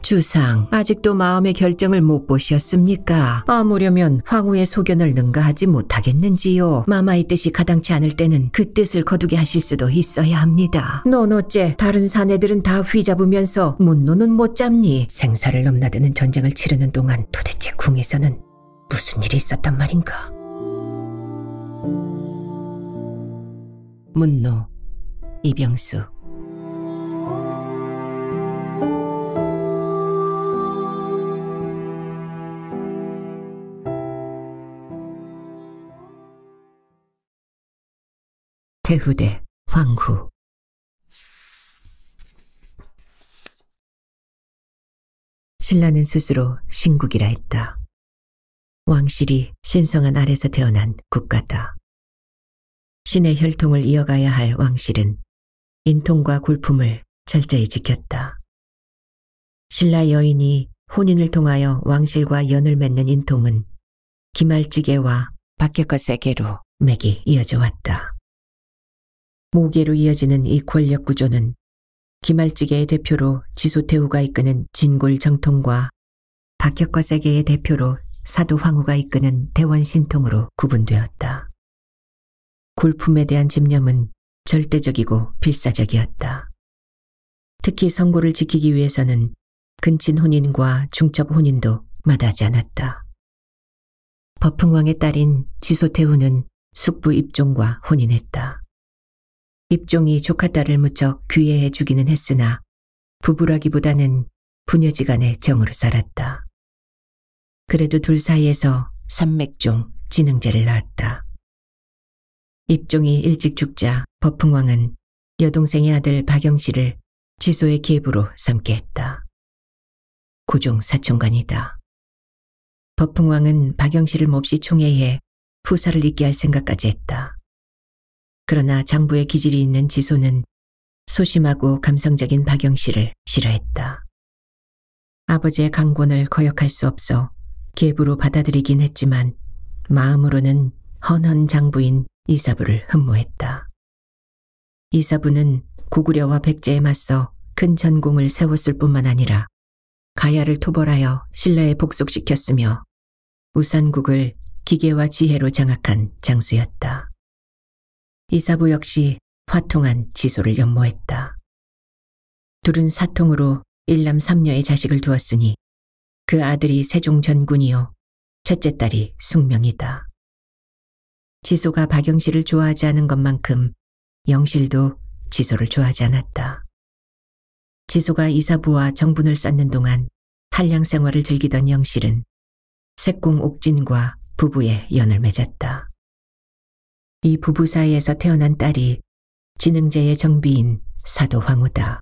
주상, 아직도 마음의 결정을 못 보셨습니까? 아무려면 황후의 소견을 능가하지 못하겠는지요? 마마의 뜻이 가당치 않을 때는 그 뜻을 거두게 하실 수도 있어야 합니다. 넌 어째 다른 사내들은 다 휘잡으면서 문노는 못 잡니? 생사를 넘나드는 전쟁을 치르는 동안 도대체 궁에서는 무슨 일이 있었단 말인가? 문노, 이병수. 태후대 황후. 신라는 스스로 신국이라 했다. 왕실이 신성한 아래서 태어난 국가다. 신의 혈통을 이어가야 할 왕실은 인통과 굴품을 철저히 지켰다. 신라 여인이 혼인을 통하여 왕실과 연을 맺는 인통은 기말지계와 박격거세계로 맥이 이어져 왔다. 모계로 이어지는 이 권력 구조는 기말지계의 대표로 지소태후가 이끄는 진골 정통과 박격거세계의 대표로 사도 황후가 이끄는 대원신통으로 구분되었다. 굴품에 대한 집념은 절대적이고 필사적이었다. 특히 성고를 지키기 위해서는 근친 혼인과 중첩 혼인도 마다하지 않았다. 버풍왕의 딸인 지소태후는 숙부 입종과 혼인했다. 입종이 조카 딸을 무척 귀해해 주기는 했으나 부부라기보다는 부녀지간의 정으로 살았다. 그래도 둘 사이에서 삼맥종, 진흥제를 낳았다. 입종이 일찍 죽자 버풍왕은 여동생의 아들 박영씨를 지소의 계부로 삼게 했다. 고종 사촌간이다. 버풍왕은 박영씨를 몹시 총애해 후사를 잇게 할 생각까지 했다. 그러나 장부의 기질이 있는 지소는 소심하고 감성적인 박영씨를 싫어했다. 아버지의 강권을 거역할 수 없어 계부로 받아들이긴 했지만 마음으로는 헌헌 장부인 이사부를 흠모했다. 이사부는 고구려와 백제에 맞서 큰 전공을 세웠을 뿐만 아니라 가야를 토벌하여 신라에 복속시켰으며 우산국을 기계와 지혜로 장악한 장수였다. 이사부 역시 화통한 지소를 연모했다. 둘은 사통으로 일남 삼녀의 자식을 두었으니 그 아들이 세종 전군이요 첫째 딸이 숭명이다. 지소가 박영씨를 좋아하지 않은 것만큼 영실도 지소를 좋아하지 않았다. 지소가 이사부와 정분을 쌓는 동안 한량 생활을 즐기던 영실은 색공 옥진과 부부의 연을 맺었다. 이 부부 사이에서 태어난 딸이 진흥제의 정비인 사도 황후다.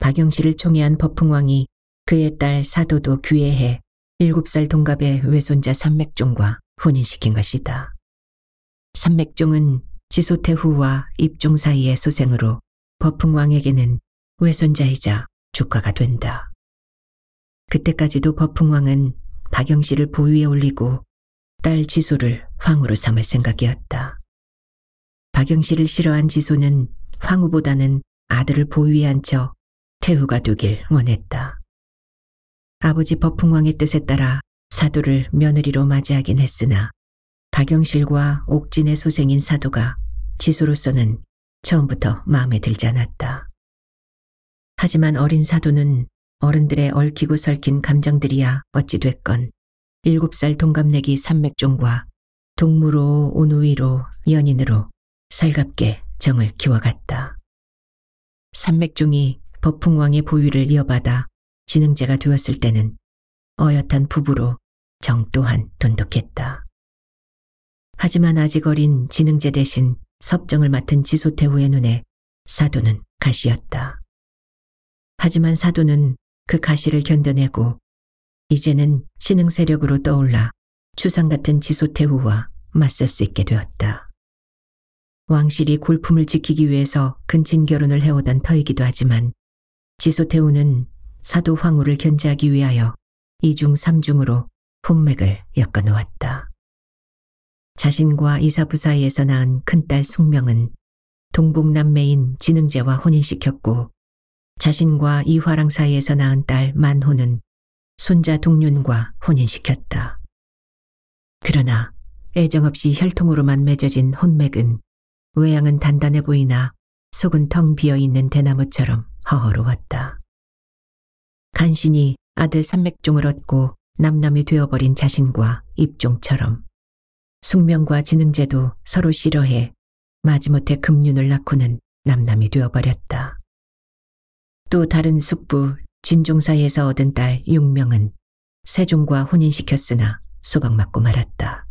박영씨를 총애한 버풍왕이 그의 딸 사도도 귀해해 7살 동갑의 외손자 삼맥종과 혼인시킨 것이다. 삼맥종은 지소태후와 입종 사이의 소생으로 버풍왕에게는 외손자이자 조카가 된다. 그때까지도 버풍왕은 박영씨를 보위에 올리고 딸 지소를 황후로 삼을 생각이었다. 박영씨를 싫어한 지소는 황후보다는 아들을 보위에 앉혀 태후가 되길 원했다. 아버지 버풍왕의 뜻에 따라 사도를 며느리로 맞이하긴 했으나 박영실과 옥진의 소생인 사도가 지소로서는 처음부터 마음에 들지 않았다. 하지만 어린 사도는 어른들의 얽히고 설킨 감정들이야 어찌 됐건 7살 동갑내기 삼맥종과 동무로 온우이로 연인으로 살갑게 정을 키워갔다. 삼맥종이 버풍왕의 보위를 이어받아 진흥제가 되었을 때는 어엿한 부부로 정 또한 돈독했다. 하지만 아직 어린 진흥제 대신 섭정을 맡은 지소태후의 눈에 사도는 가시였다. 하지만 사도는 그 가시를 견뎌내고 이제는 신흥 세력으로 떠올라 추상 같은 지소태후와 맞설 수 있게 되었다. 왕실이 골품을 지키기 위해서 근친 결혼을 해오던 터이기도 하지만 지소태후는 사도 황후를 견제하기 위하여 이중 삼중으로 혼맥을 엮어놓았다. 자신과 이사부 사이에서 낳은 큰딸 숭명은 동복남매인 진흥제와 혼인시켰고 자신과 이화랑 사이에서 낳은 딸 만호는 손자 동륜과 혼인시켰다. 그러나 애정 없이 혈통으로만 맺어진 혼맥은 외양은 단단해 보이나 속은 텅 비어있는 대나무처럼 허허로웠다. 간신히 아들 삼맥종을 얻고 남남이 되어버린 자신과 입종처럼 숙명과 진흥제도 서로 싫어해 마지못해 금륜을 낳고는 남남이 되어버렸다. 또 다른 숙부 진종 사이에서 얻은 딸 육명은 세종과 혼인시켰으나 소박맞고 말았다.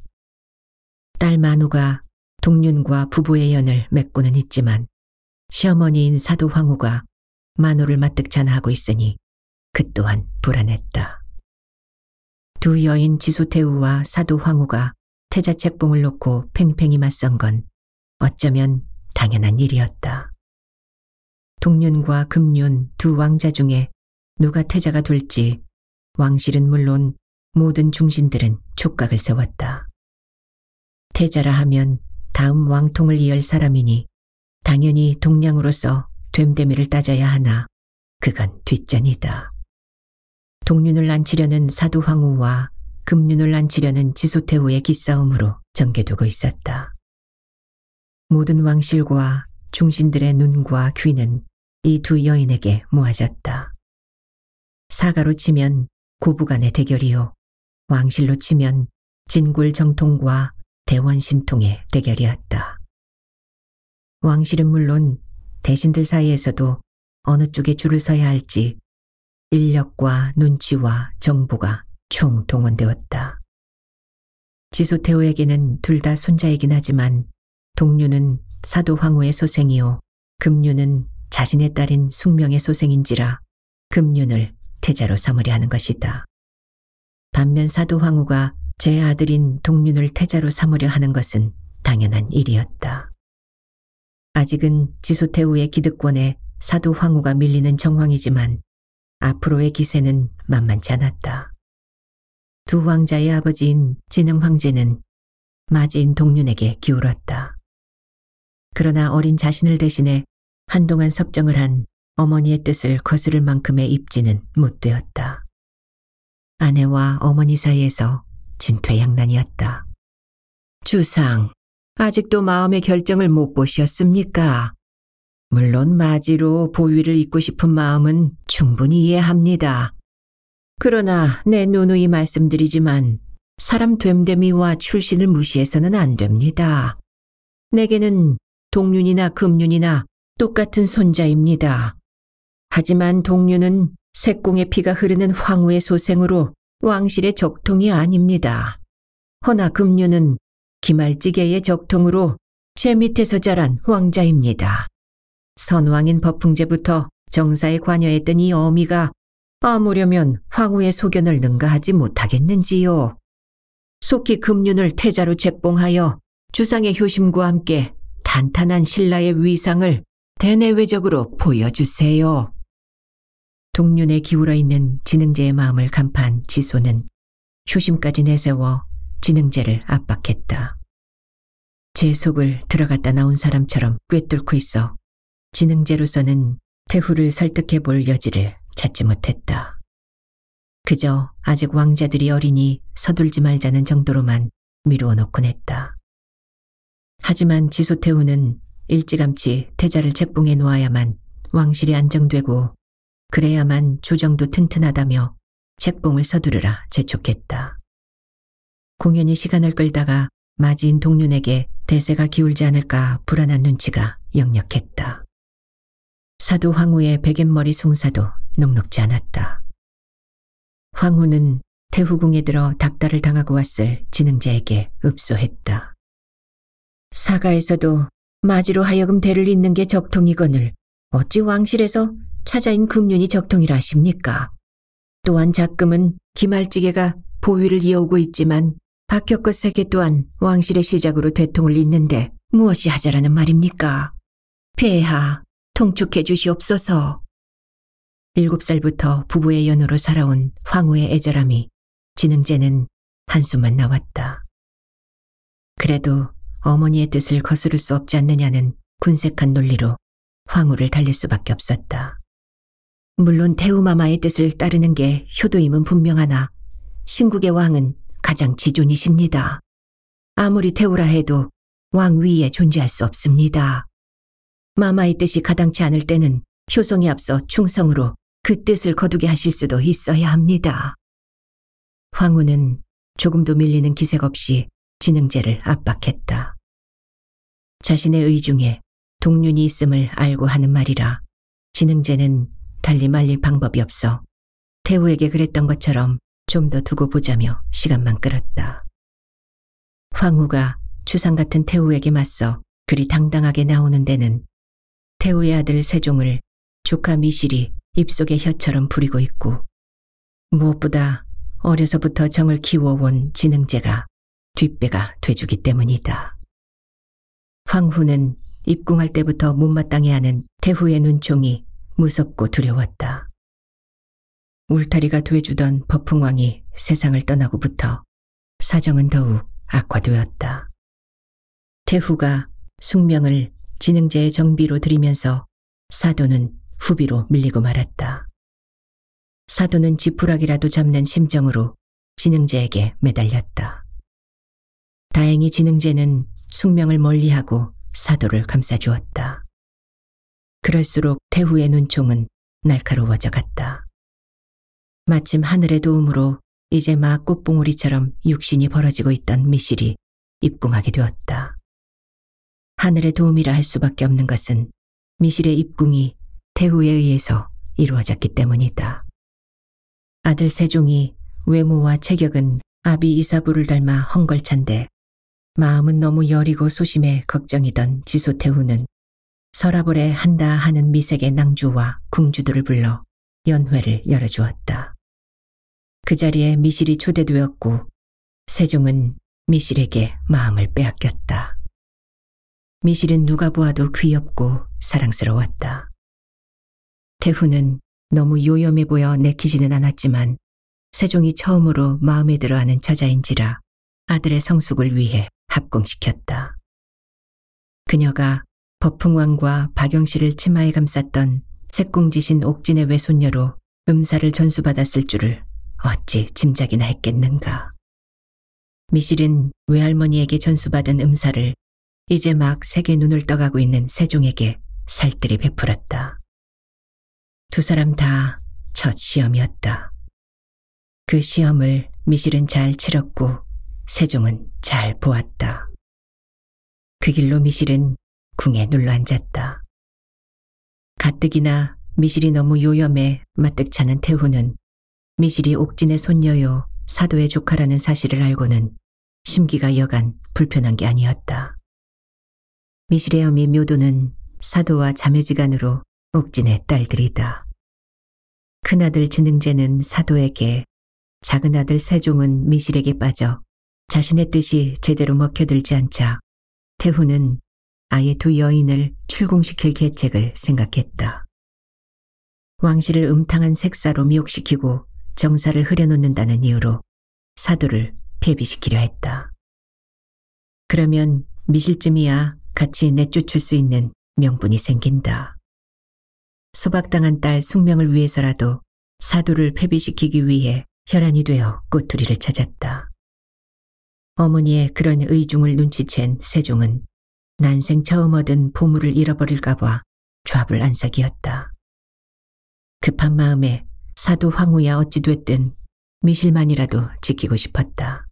딸 만우가 동륜과 부부의 연을 맺고는 있지만 시어머니인 사도 황후가 만우를 마뜩 잔하고 있으니 그 또한 불안했다. 두 여인 지소태우와 사도 황후가 태자 책봉을 놓고 팽팽히 맞선 건 어쩌면 당연한 일이었다. 동륜과 금륜 두 왕자 중에 누가 태자가 될지 왕실은 물론 모든 중신들은 촉각을 세웠다. 태자라 하면 다음 왕통을 이을 사람이니 당연히 동량으로서 됨됨이를 따져야 하나 그건 뒷전이다. 동륜을 안치려는 사도 황후와 금륜을 안치려는 지소태후의 기싸움으로 전개되고 있었다. 모든 왕실과 중신들의 눈과 귀는 이 두 여인에게 모아졌다. 사가로 치면 고부간의 대결이요, 왕실로 치면 진골정통과 대원신통의 대결이었다. 왕실은 물론 대신들 사이에서도 어느 쪽에 줄을 서야 할지 인력과 눈치와 정보가 총동원되었다. 지소태후에게는 둘 다 손자이긴 하지만 동륜은 사도 황후의 소생이요 금륜은 자신의 딸인 숙명의 소생인지라 금륜을 태자로 삼으려 하는 것이다. 반면 사도 황후가 제 아들인 동륜을 태자로 삼으려 하는 것은 당연한 일이었다. 아직은 지소태후의 기득권에 사도 황후가 밀리는 정황이지만 앞으로의 기세는 만만치 않았다. 두 왕자의 아버지인 진흥 황제는 마지인 동륜에게 기울었다. 그러나 어린 자신을 대신해 한동안 섭정을 한 어머니의 뜻을 거스를 만큼의 입지는 못 되었다. 아내와 어머니 사이에서 진퇴양난이었다. 주상, 아직도 마음의 결정을 못 보셨습니까? 물론 마지로 보위를 잇고 싶은 마음은 충분히 이해합니다. 그러나 내 누누이 말씀드리지만 사람 됨됨이와 출신을 무시해서는 안 됩니다. 내게는 동륜이나 금륜이나 똑같은 손자입니다. 하지만 동륜은 색공의 피가 흐르는 황후의 소생으로 왕실의 적통이 아닙니다. 허나 금륜은 기말지계의 적통으로 제 밑에서 자란 왕자입니다. 선왕인 법풍제부터 정사에 관여했던 이 어미가 아무려면 황후의 소견을 능가하지 못하겠는지요. 속히 금륜을 태자로 책봉하여 주상의 효심과 함께 탄탄한 신라의 위상을 대내외적으로 보여주세요. 동륜에 기울어 있는 진흥제의 마음을 간파한 지소는 효심까지 내세워 진흥제를 압박했다. 제 속을 들어갔다 나온 사람처럼 꿰뚫고 있어 진흥제로서는 태후를 설득해 볼 여지를 찾지 못했다. 그저 아직 왕자들이 어리니 서둘지 말자는 정도로만 미루어 놓곤 했다. 하지만 지소태후는 일찌감치 태자를 책봉해 놓아야만 왕실이 안정되고 그래야만 조정도 튼튼하다며 책봉을 서두르라 재촉했다. 공연히 시간을 끌다가 마지인 동륜에게 대세가 기울지 않을까 불안한 눈치가 역력했다. 사도 황후의 베갯머리 송사도 녹록지 않았다. 황후는 태후궁에 들어 닥달을 당하고 왔을 진흥제에게 읍소했다. 사가에서도 마지로 하여금 대를 잇는 게 적통이거늘 어찌 왕실에서 차자인 금륜이 적통이라 하십니까? 또한 작금은 기말지계가 보위를 이어오고 있지만 박혁거 세계 또한 왕실의 시작으로 대통을 잇는데 무엇이 하자라는 말입니까? 폐하, 통촉해 주시옵소서. 7살부터 부부의 연으로 살아온 황후의 애절함이 진흥제는 한숨만 나왔다. 그래도 어머니의 뜻을 거스를 수 없지 않느냐는 군색한 논리로 황후를 달랠 수밖에 없었다. 물론 태우마마의 뜻을 따르는 게 효도임은 분명하나 신국의 왕은 가장 지존이십니다. 아무리 태우라 해도 왕 위에 존재할 수 없습니다. 마마의 뜻이 가당치 않을 때는 효성에 앞서 충성으로 그 뜻을 거두게 하실 수도 있어야 합니다. 황후는 조금도 밀리는 기색 없이 진흥제를 압박했다. 자신의 의중에 동륜이 있음을 알고 하는 말이라 진흥제는 달리 말릴 방법이 없어 태후에게 그랬던 것처럼 좀 더 두고 보자며 시간만 끌었다. 황후가 추상 같은 태후에게 맞서 그리 당당하게 나오는 데는 태후의 아들 세종을 조카 미실이 입속의 혀처럼 부리고 있고 무엇보다 어려서부터 정을 키워온 진흥제가 뒷배가 돼주기 때문이다. 황후는 입궁할 때부터 못마땅해하는 태후의 눈총이 무섭고 두려웠다. 울타리가 돼주던 법흥왕이 세상을 떠나고부터 사정은 더욱 악화되었다. 태후가 숙명을 진흥제의 정비로 들이면서 사도는 후비로 밀리고 말았다. 사도는 지푸라기라도 잡는 심정으로 진흥제에게 매달렸다. 다행히 진흥제는 숙명을 멀리하고 사도를 감싸주었다. 그럴수록 태후의 눈총은 날카로워져 갔다. 마침 하늘의 도움으로 이제 막 꽃봉오리처럼 육신이 벌어지고 있던 미실이 입궁하게 되었다. 하늘의 도움이라 할 수밖에 없는 것은 미실의 입궁이 태후에 의해서 이루어졌기 때문이다. 아들 세종이 외모와 체격은 아비 이사부를 닮아 헝걸찬데 마음은 너무 여리고 소심해 걱정이던 지소태후는 서라벌에 한다 하는 미색의 낭주와 궁주들을 불러 연회를 열어주었다. 그 자리에 미실이 초대되었고 세종은 미실에게 마음을 빼앗겼다. 미실은 누가 보아도 귀엽고 사랑스러웠다. 태후는 너무 요염해 보여 내키지는 않았지만 세종이 처음으로 마음에 들어하는 처자인지라 아들의 성숙을 위해 합궁시켰다. 그녀가 법흥왕과 박영실을 치마에 감쌌던 색공지신 옥진의 외손녀로 음사를 전수받았을 줄을 어찌 짐작이나 했겠는가. 미실은 외할머니에게 전수받은 음사를 이제 막 세게 눈을 떠가고 있는 세종에게 살뜰히 베풀었다. 두 사람 다 첫 시험이었다. 그 시험을 미실은 잘 치렀고 세종은 잘 보았다. 그 길로 미실은 궁에 눌러앉았다. 가뜩이나 미실이 너무 요염해 마뜩 차는 태후는 미실이 옥진의 손녀요 사도의 조카라는 사실을 알고는 심기가 여간 불편한 게 아니었다. 미실의 어미 묘도는 사도와 자매지간으로 옥진의 딸들이다. 큰아들 진흥제는 사도에게, 작은아들 세종은 미실에게 빠져 자신의 뜻이 제대로 먹혀들지 않자 태후는 아예 두 여인을 출궁시킬 계책을 생각했다. 왕실을 음탕한 색사로 미혹시키고 정사를 흐려놓는다는 이유로 사도를 폐비시키려 했다. 그러면 미실쯤이야 같이 내쫓을 수 있는 명분이 생긴다. 소박당한 딸 숙명을 위해서라도 사도를 폐비시키기 위해 혈안이 되어 꼬투리를 찾았다. 어머니의 그런 의중을 눈치챈 세종은 난생 처음 얻은 보물을 잃어버릴까 봐 좌불안석이었다. 급한 마음에 사도 황후야 어찌 됐든 미실만이라도 지키고 싶었다.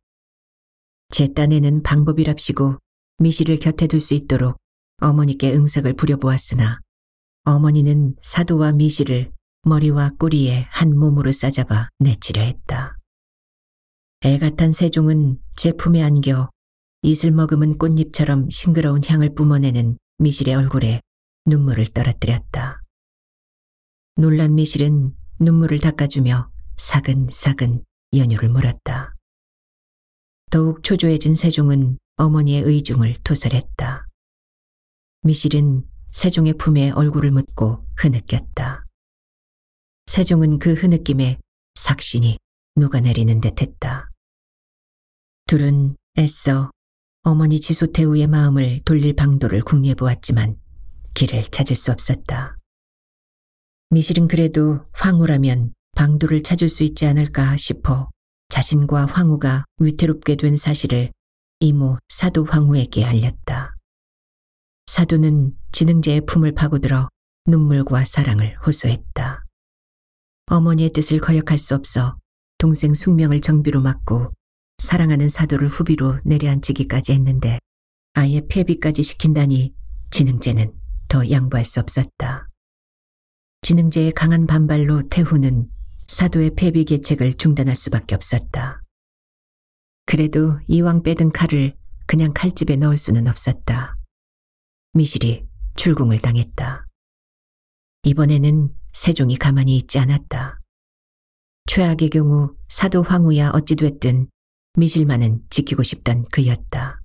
제 딴에는 방법이랍시고 미실을 곁에 둘 수 있도록 어머니께 응석을 부려보았으나 어머니는 사도와 미실을 머리와 꼬리에 한 몸으로 싸잡아 내치려 했다. 애가 탄 세종은 제 품에 안겨 이슬 머금은 꽃잎처럼 싱그러운 향을 뿜어내는 미실의 얼굴에 눈물을 떨어뜨렸다. 놀란 미실은 눈물을 닦아주며 사근사근 연유를 물었다. 더욱 초조해진 세종은 어머니의 의중을 토설했다. 미실은 세종의 품에 얼굴을 묻고 흐느꼈다. 세종은 그 흐느낌에 삭신이 녹아내리는 듯했다. 둘은 애써 어머니 지소태후의 마음을 돌릴 방도를 궁리해 보았지만 길을 찾을 수 없었다. 미실은 그래도 황후라면 방도를 찾을 수 있지 않을까 싶어 자신과 황후가 위태롭게 된 사실을 이모 사도 황후에게 알렸다. 사도는 진흥제의 품을 파고들어 눈물과 사랑을 호소했다. 어머니의 뜻을 거역할 수 없어 동생 숙명을 정비로 맡고 사랑하는 사도를 후비로 내려앉히기까지 했는데 아예 폐비까지 시킨다니 진흥제는 더 양보할 수 없었다. 진흥제의 강한 반발로 태후는 사도의 폐비 계책을 중단할 수밖에 없었다. 그래도 이왕 빼든 칼을 그냥 칼집에 넣을 수는 없었다. 미실이 출궁을 당했다. 이번에는 세종이 가만히 있지 않았다. 최악의 경우 사도 황후야 어찌 됐든 미실만은 지키고 싶던 그였다.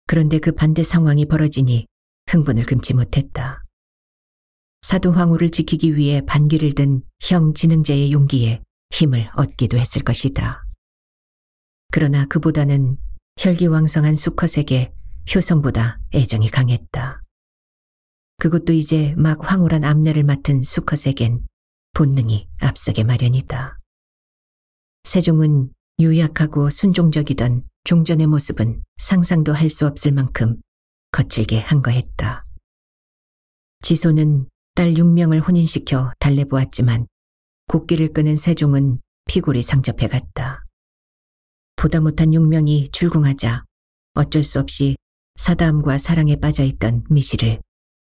그런데 그 반대 상황이 벌어지니 흥분을 금치 못했다. 사도 황후를 지키기 위해 반기를 든 형 진흥제의 용기에 힘을 얻기도 했을 것이다. 그러나 그보다는 혈기왕성한 수컷에게 효성보다 애정이 강했다. 그것도 이제 막 황홀한 암내를 맡은 수컷에겐 본능이 앞서게 마련이다. 세종은 유약하고 순종적이던 종전의 모습은 상상도 할 수 없을 만큼 거칠게 한거했다. 지소는 딸 6명을 혼인시켜 달래보았지만 곡기를 끄는 세종은 피골이 상접해갔다. 보다 못한 6명이 출궁하자 어쩔 수 없이 사다함과 사랑에 빠져있던 미실을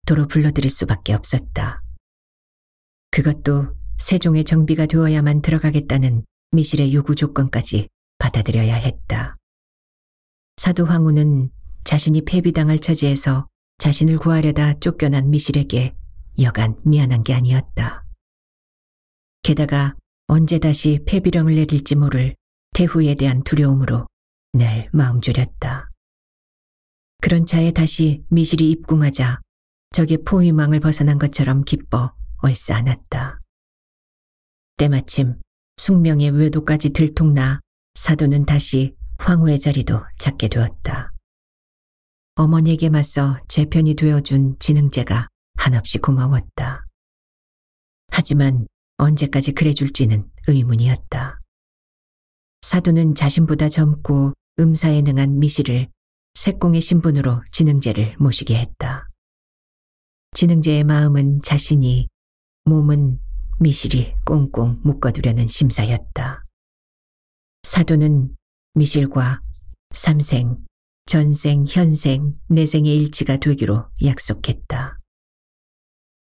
도로 불러들일 수밖에 없었다. 그것도 세종의 정비가 되어야만 들어가겠다는 미실의 요구 조건까지 받아들여야 했다. 사도 황후는 자신이 폐비당할 처지에서 자신을 구하려다 쫓겨난 미실에게 여간 미안한 게 아니었다. 게다가 언제 다시 폐비령을 내릴지 모를 태후에 대한 두려움으로 늘 마음 졸였다. 그런 차에 다시 미실이 입궁하자 적의 포위망을 벗어난 것처럼 기뻐 얼싸안았다. 때마침 숙명의 외도까지 들통나 사도는 다시 황후의 자리도 찾게 되었다. 어머니에게 맞서 제 편이 되어준 진흥제가 한없이 고마웠다. 하지만 언제까지 그래줄지는 의문이었다. 사도는 자신보다 젊고 음사에 능한 미실을 색공의 신분으로 진흥제를 모시게 했다. 진흥제의 마음은 자신이, 몸은 미실이 꽁꽁 묶어두려는 심사였다. 사도는 미실과 삼생, 전생, 현생, 내생의 일치가 되기로 약속했다.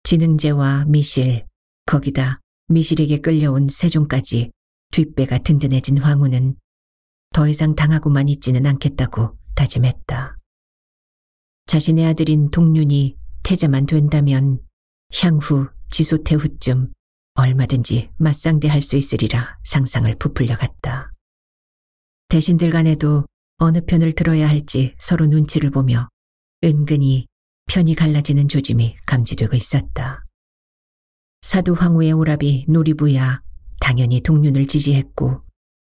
진흥제와 미실, 거기다 미실에게 끌려온 세종까지 뒷배가 든든해진 황후는 더 이상 당하고만 있지는 않겠다고 다짐했다. 자신의 아들인 동륜이 태자만 된다면 향후 지소태후쯤 얼마든지 맞상대할 수 있으리라 상상을 부풀려 갔다. 대신들 간에도 어느 편을 들어야 할지 서로 눈치를 보며 은근히 편이 갈라지는 조짐이 감지되고 있었다. 사도 황후의 오라비 노리부야 당연히 동륜을 지지했고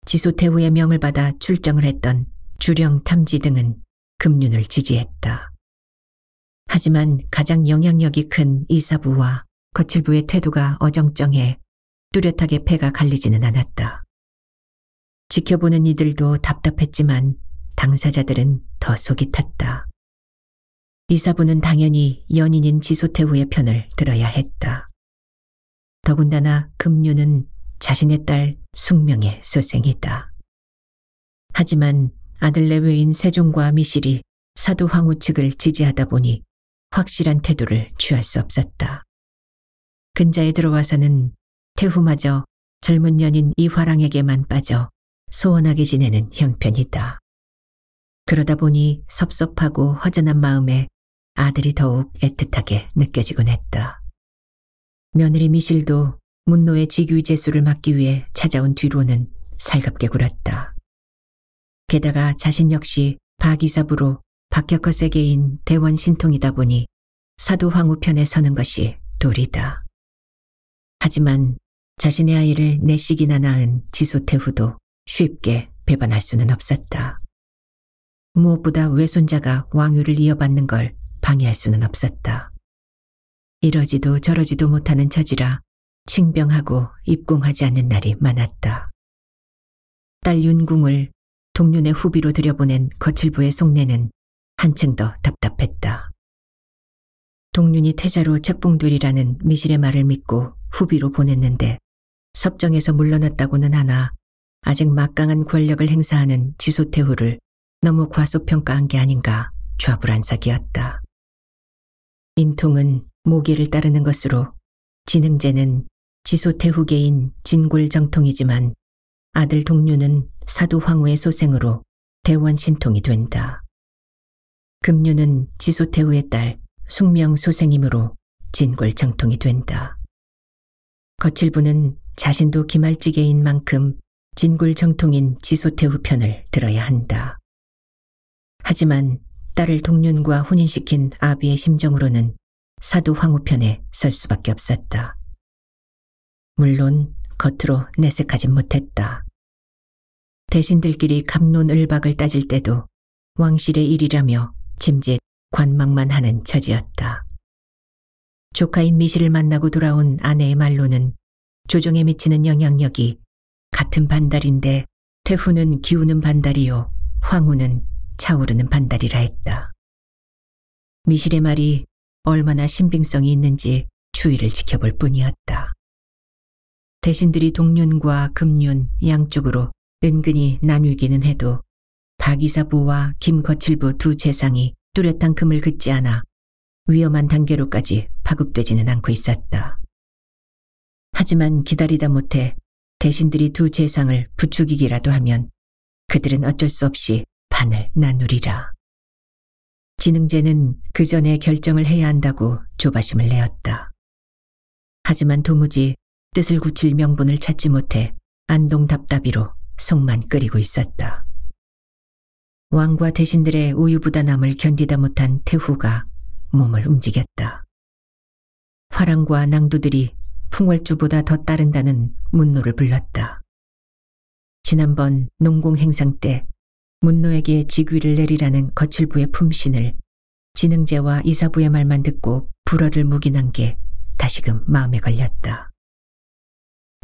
지소태후의 명을 받아 출정을 했던 주령 탐지 등은 금륜을 지지했다. 하지만 가장 영향력이 큰 이사부와 거칠부의 태도가 어정쩡해 뚜렷하게 패가 갈리지는 않았다. 지켜보는 이들도 답답했지만 당사자들은 더 속이 탔다. 이사부는 당연히 연인인 지소태후의 편을 들어야 했다. 더군다나 금륜은 자신의 딸 숙명의 소생이다. 하지만 아들 내외인 세종과 미실이 사도 황후 측을 지지하다 보니 확실한 태도를 취할 수 없었다. 근자에 들어와서는 태후마저 젊은 연인 이화랑에게만 빠져 소원하게 지내는 형편이다. 그러다 보니 섭섭하고 허전한 마음에 아들이 더욱 애틋하게 느껴지곤 했다. 며느리 미실도 문노의 직위제수를 막기 위해 찾아온 뒤로는 살갑게 굴었다. 게다가 자신 역시 박이사부로 박혁허세계인 대원신통이다 보니 사도 황후 편에 서는 것이 도리다. 하지만 자신의 아이를 4씩이나 낳은 지소태후도 쉽게 배반할 수는 없었다. 무엇보다 외손자가 왕위를 이어받는 걸 방해할 수는 없었다. 이러지도 저러지도 못하는 처지라 칭병하고 입궁하지 않는 날이 많았다. 딸 윤궁을 동륜의 후비로 들여보낸 거칠부의 속내는 한층 더 답답했다. 동륜이 태자로 책봉되리라는 미실의 말을 믿고 후비로 보냈는데 섭정에서 물러났다고는 하나 아직 막강한 권력을 행사하는 지소태후를 너무 과소평가한 게 아닌가 좌불안석이었다. 인통은 모기를 따르는 것으로 진흥제는 지소태후계인 진골정통이지만 아들 동륜은 사도 황후의 소생으로 대원신통이 된다. 금륜은 지소태후의 딸 숙명 소생이므로 진골정통이 된다. 거칠부는 자신도 기말지계인 만큼 진골정통인 지소태후 편을 들어야 한다. 하지만 딸을 동륜과 혼인시킨 아비의 심정으로는 사도 황후 편에 설 수밖에 없었다. 물론 겉으로 내색하진 못했다. 대신들끼리 갑론을박을 따질 때도 왕실의 일이라며 짐짓 관망만 하는 처지였다. 조카인 미실을 만나고 돌아온 아내의 말로는 조정에 미치는 영향력이 같은 반달인데 태후는 기우는 반달이요 황후는 차오르는 반달이라 했다. 미실의 말이 얼마나 신빙성이 있는지 추이를 지켜볼 뿐이었다. 대신들이 동륜과 금륜 양쪽으로 은근히 나뉘기는 해도 박이사부와 김거칠부 두 재상이 뚜렷한 금을 긋지 않아 위험한 단계로까지 파급되지는 않고 있었다. 하지만 기다리다 못해 대신들이 두 재상을 부추기기라도 하면 그들은 어쩔 수 없이 반을 나누리라. 진흥제는 그 전에 결정을 해야 한다고 조바심을 내었다. 하지만 도무지 뜻을 굳힐 명분을 찾지 못해 안동답답이로 속만 끓이고 있었다. 왕과 대신들의 우유부단함을 견디다 못한 태후가 몸을 움직였다. 화랑과 낭두들이 풍월주보다 더 따른다는 문노를 불렀다. 지난번 농공 행상 때 문노에게 직위를 내리라는 거칠부의 품신을 진흥제와 이사부의 말만 듣고 불어를 묵인한 게 다시금 마음에 걸렸다.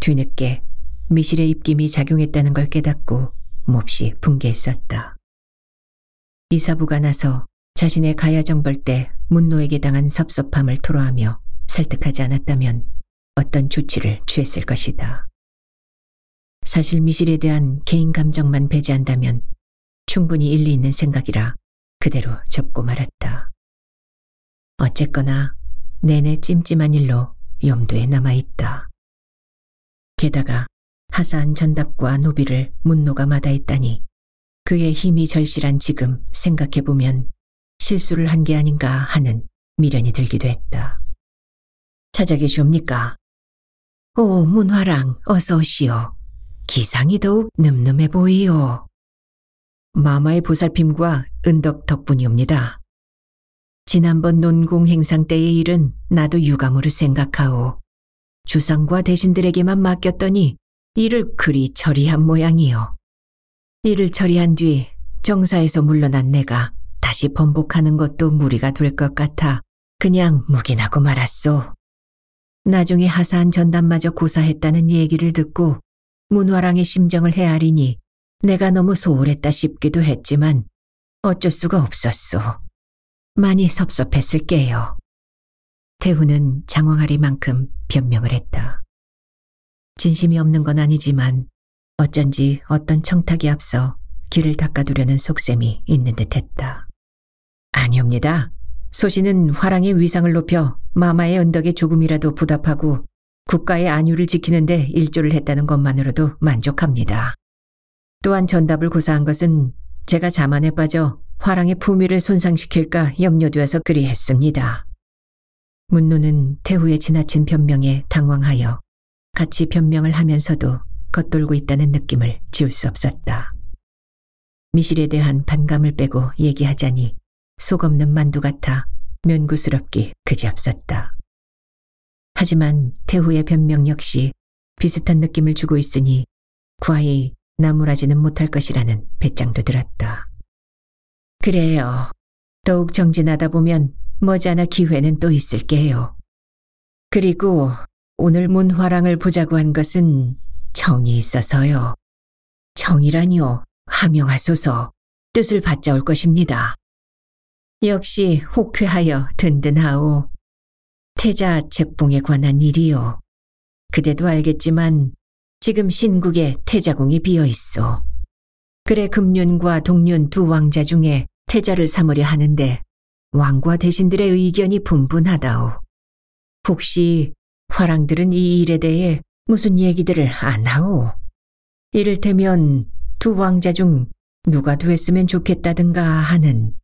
뒤늦게 미실의 입김이 작용했다는 걸 깨닫고 몹시 분개했었다. 이사부가 나서 자신의 가야정벌 때 문노에게 당한 섭섭함을 토로하며 설득하지 않았다면 어떤 조치를 취했을 것이다. 사실 미실에 대한 개인 감정만 배제한다면 충분히 일리 있는 생각이라 그대로 접고 말았다. 어쨌거나 내내 찜찜한 일로 염두에 남아있다. 게다가 하사한 전답과 노비를 문노가 마다했다니 그의 힘이 절실한 지금 생각해보면 실수를 한 게 아닌가 하는 미련이 들기도 했다. 찾아 계시옵니까? 오, 문화랑 어서 오시오. 기상이 더욱 늠름해 보이오. 마마의 보살핌과 은덕 덕분이옵니다. 지난번 논공 행상 때의 일은 나도 유감으로 생각하오. 주상과 대신들에게만 맡겼더니 일을 그리 처리한 모양이요. 일을 처리한 뒤 정사에서 물러난 내가 다시 번복하는 것도 무리가 될 것 같아 그냥 묵인하고 말았소. 나중에 하사한 전담마저 고사했다는 얘기를 듣고 문화랑의 심정을 헤아리니 내가 너무 소홀했다 싶기도 했지만 어쩔 수가 없었소. 많이 섭섭했을게요. 태후는 장황하리만큼 변명을 했다. 진심이 없는 건 아니지만 어쩐지 어떤 청탁이 앞서 길을 닦아두려는 속셈이 있는 듯했다. 아니옵니다. 소신은 화랑의 위상을 높여 마마의 은덕에 조금이라도 보답하고 국가의 안위를 지키는데 일조를 했다는 것만으로도 만족합니다. 또한 전답을 고사한 것은 제가 자만에 빠져 화랑의 품위를 손상시킬까 염려되어서 그리했습니다. 문노는 태후의 지나친 변명에 당황하여 같이 변명을 하면서도 겉돌고 있다는 느낌을 지울 수 없었다. 미실에 대한 반감을 빼고 얘기하자니 속 없는 만두 같아 면구스럽기 그지없었다. 하지만 태후의 변명 역시 비슷한 느낌을 주고 있으니 과히 나무라지는 못할 것이라는 배짱도 들었다. 그래요. 더욱 정진하다 보면 머지않아 기회는 또 있을게요. 그리고 오늘 문화랑을 보자고 한 것은 정이 있어서요. 정이라니요. 하명하소서. 뜻을 받자올 것입니다. 역시 혹회하여 든든하오. 태자 책봉에 관한 일이요. 그대도 알겠지만 지금 신국에 태자궁이 비어있어. 그래 금륜과 동륜 두 왕자 중에 태자를 삼으려 하는데 왕과 대신들의 의견이 분분하다오. 혹시 화랑들은 이 일에 대해 무슨 얘기들을 안 하오? 이를테면 두 왕자 중 누가 됐으면 좋겠다든가 하는.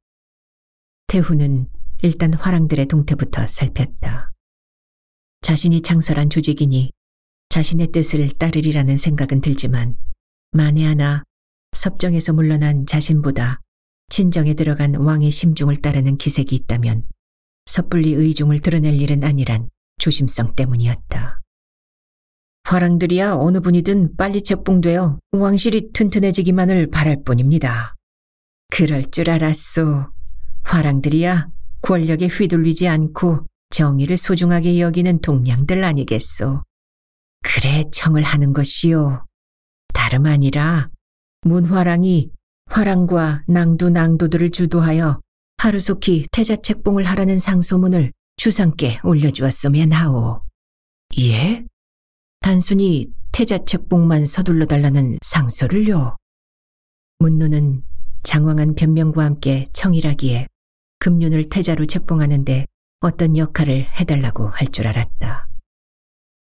태후는 일단 화랑들의 동태부터 살폈다. 자신이 창설한 조직이니 자신의 뜻을 따르리라는 생각은 들지만 만에 하나 섭정에서 물러난 자신보다 친정에 들어간 왕의 심중을 따르는 기색이 있다면 섣불리 의중을 드러낼 일은 아니란 조심성 때문이었다. 화랑들이야 어느 분이든 빨리 책봉되어 왕실이 튼튼해지기만을 바랄 뿐입니다. 그럴 줄 알았소. 화랑들이야 권력에 휘둘리지 않고 정의를 소중하게 여기는 동량들 아니겠소. 그래 청을 하는 것이요. 다름 아니라 문화랑이 화랑과 낭두들을 주도하여 하루속히 태자 책봉을 하라는 상소문을 주상께 올려주었으면 하오. 예? 단순히 태자 책봉만 서둘러 달라는 상소를요? 문노는 장황한 변명과 함께 청이라기에 금륜을 태자로 책봉하는데 어떤 역할을 해달라고 할 줄 알았다.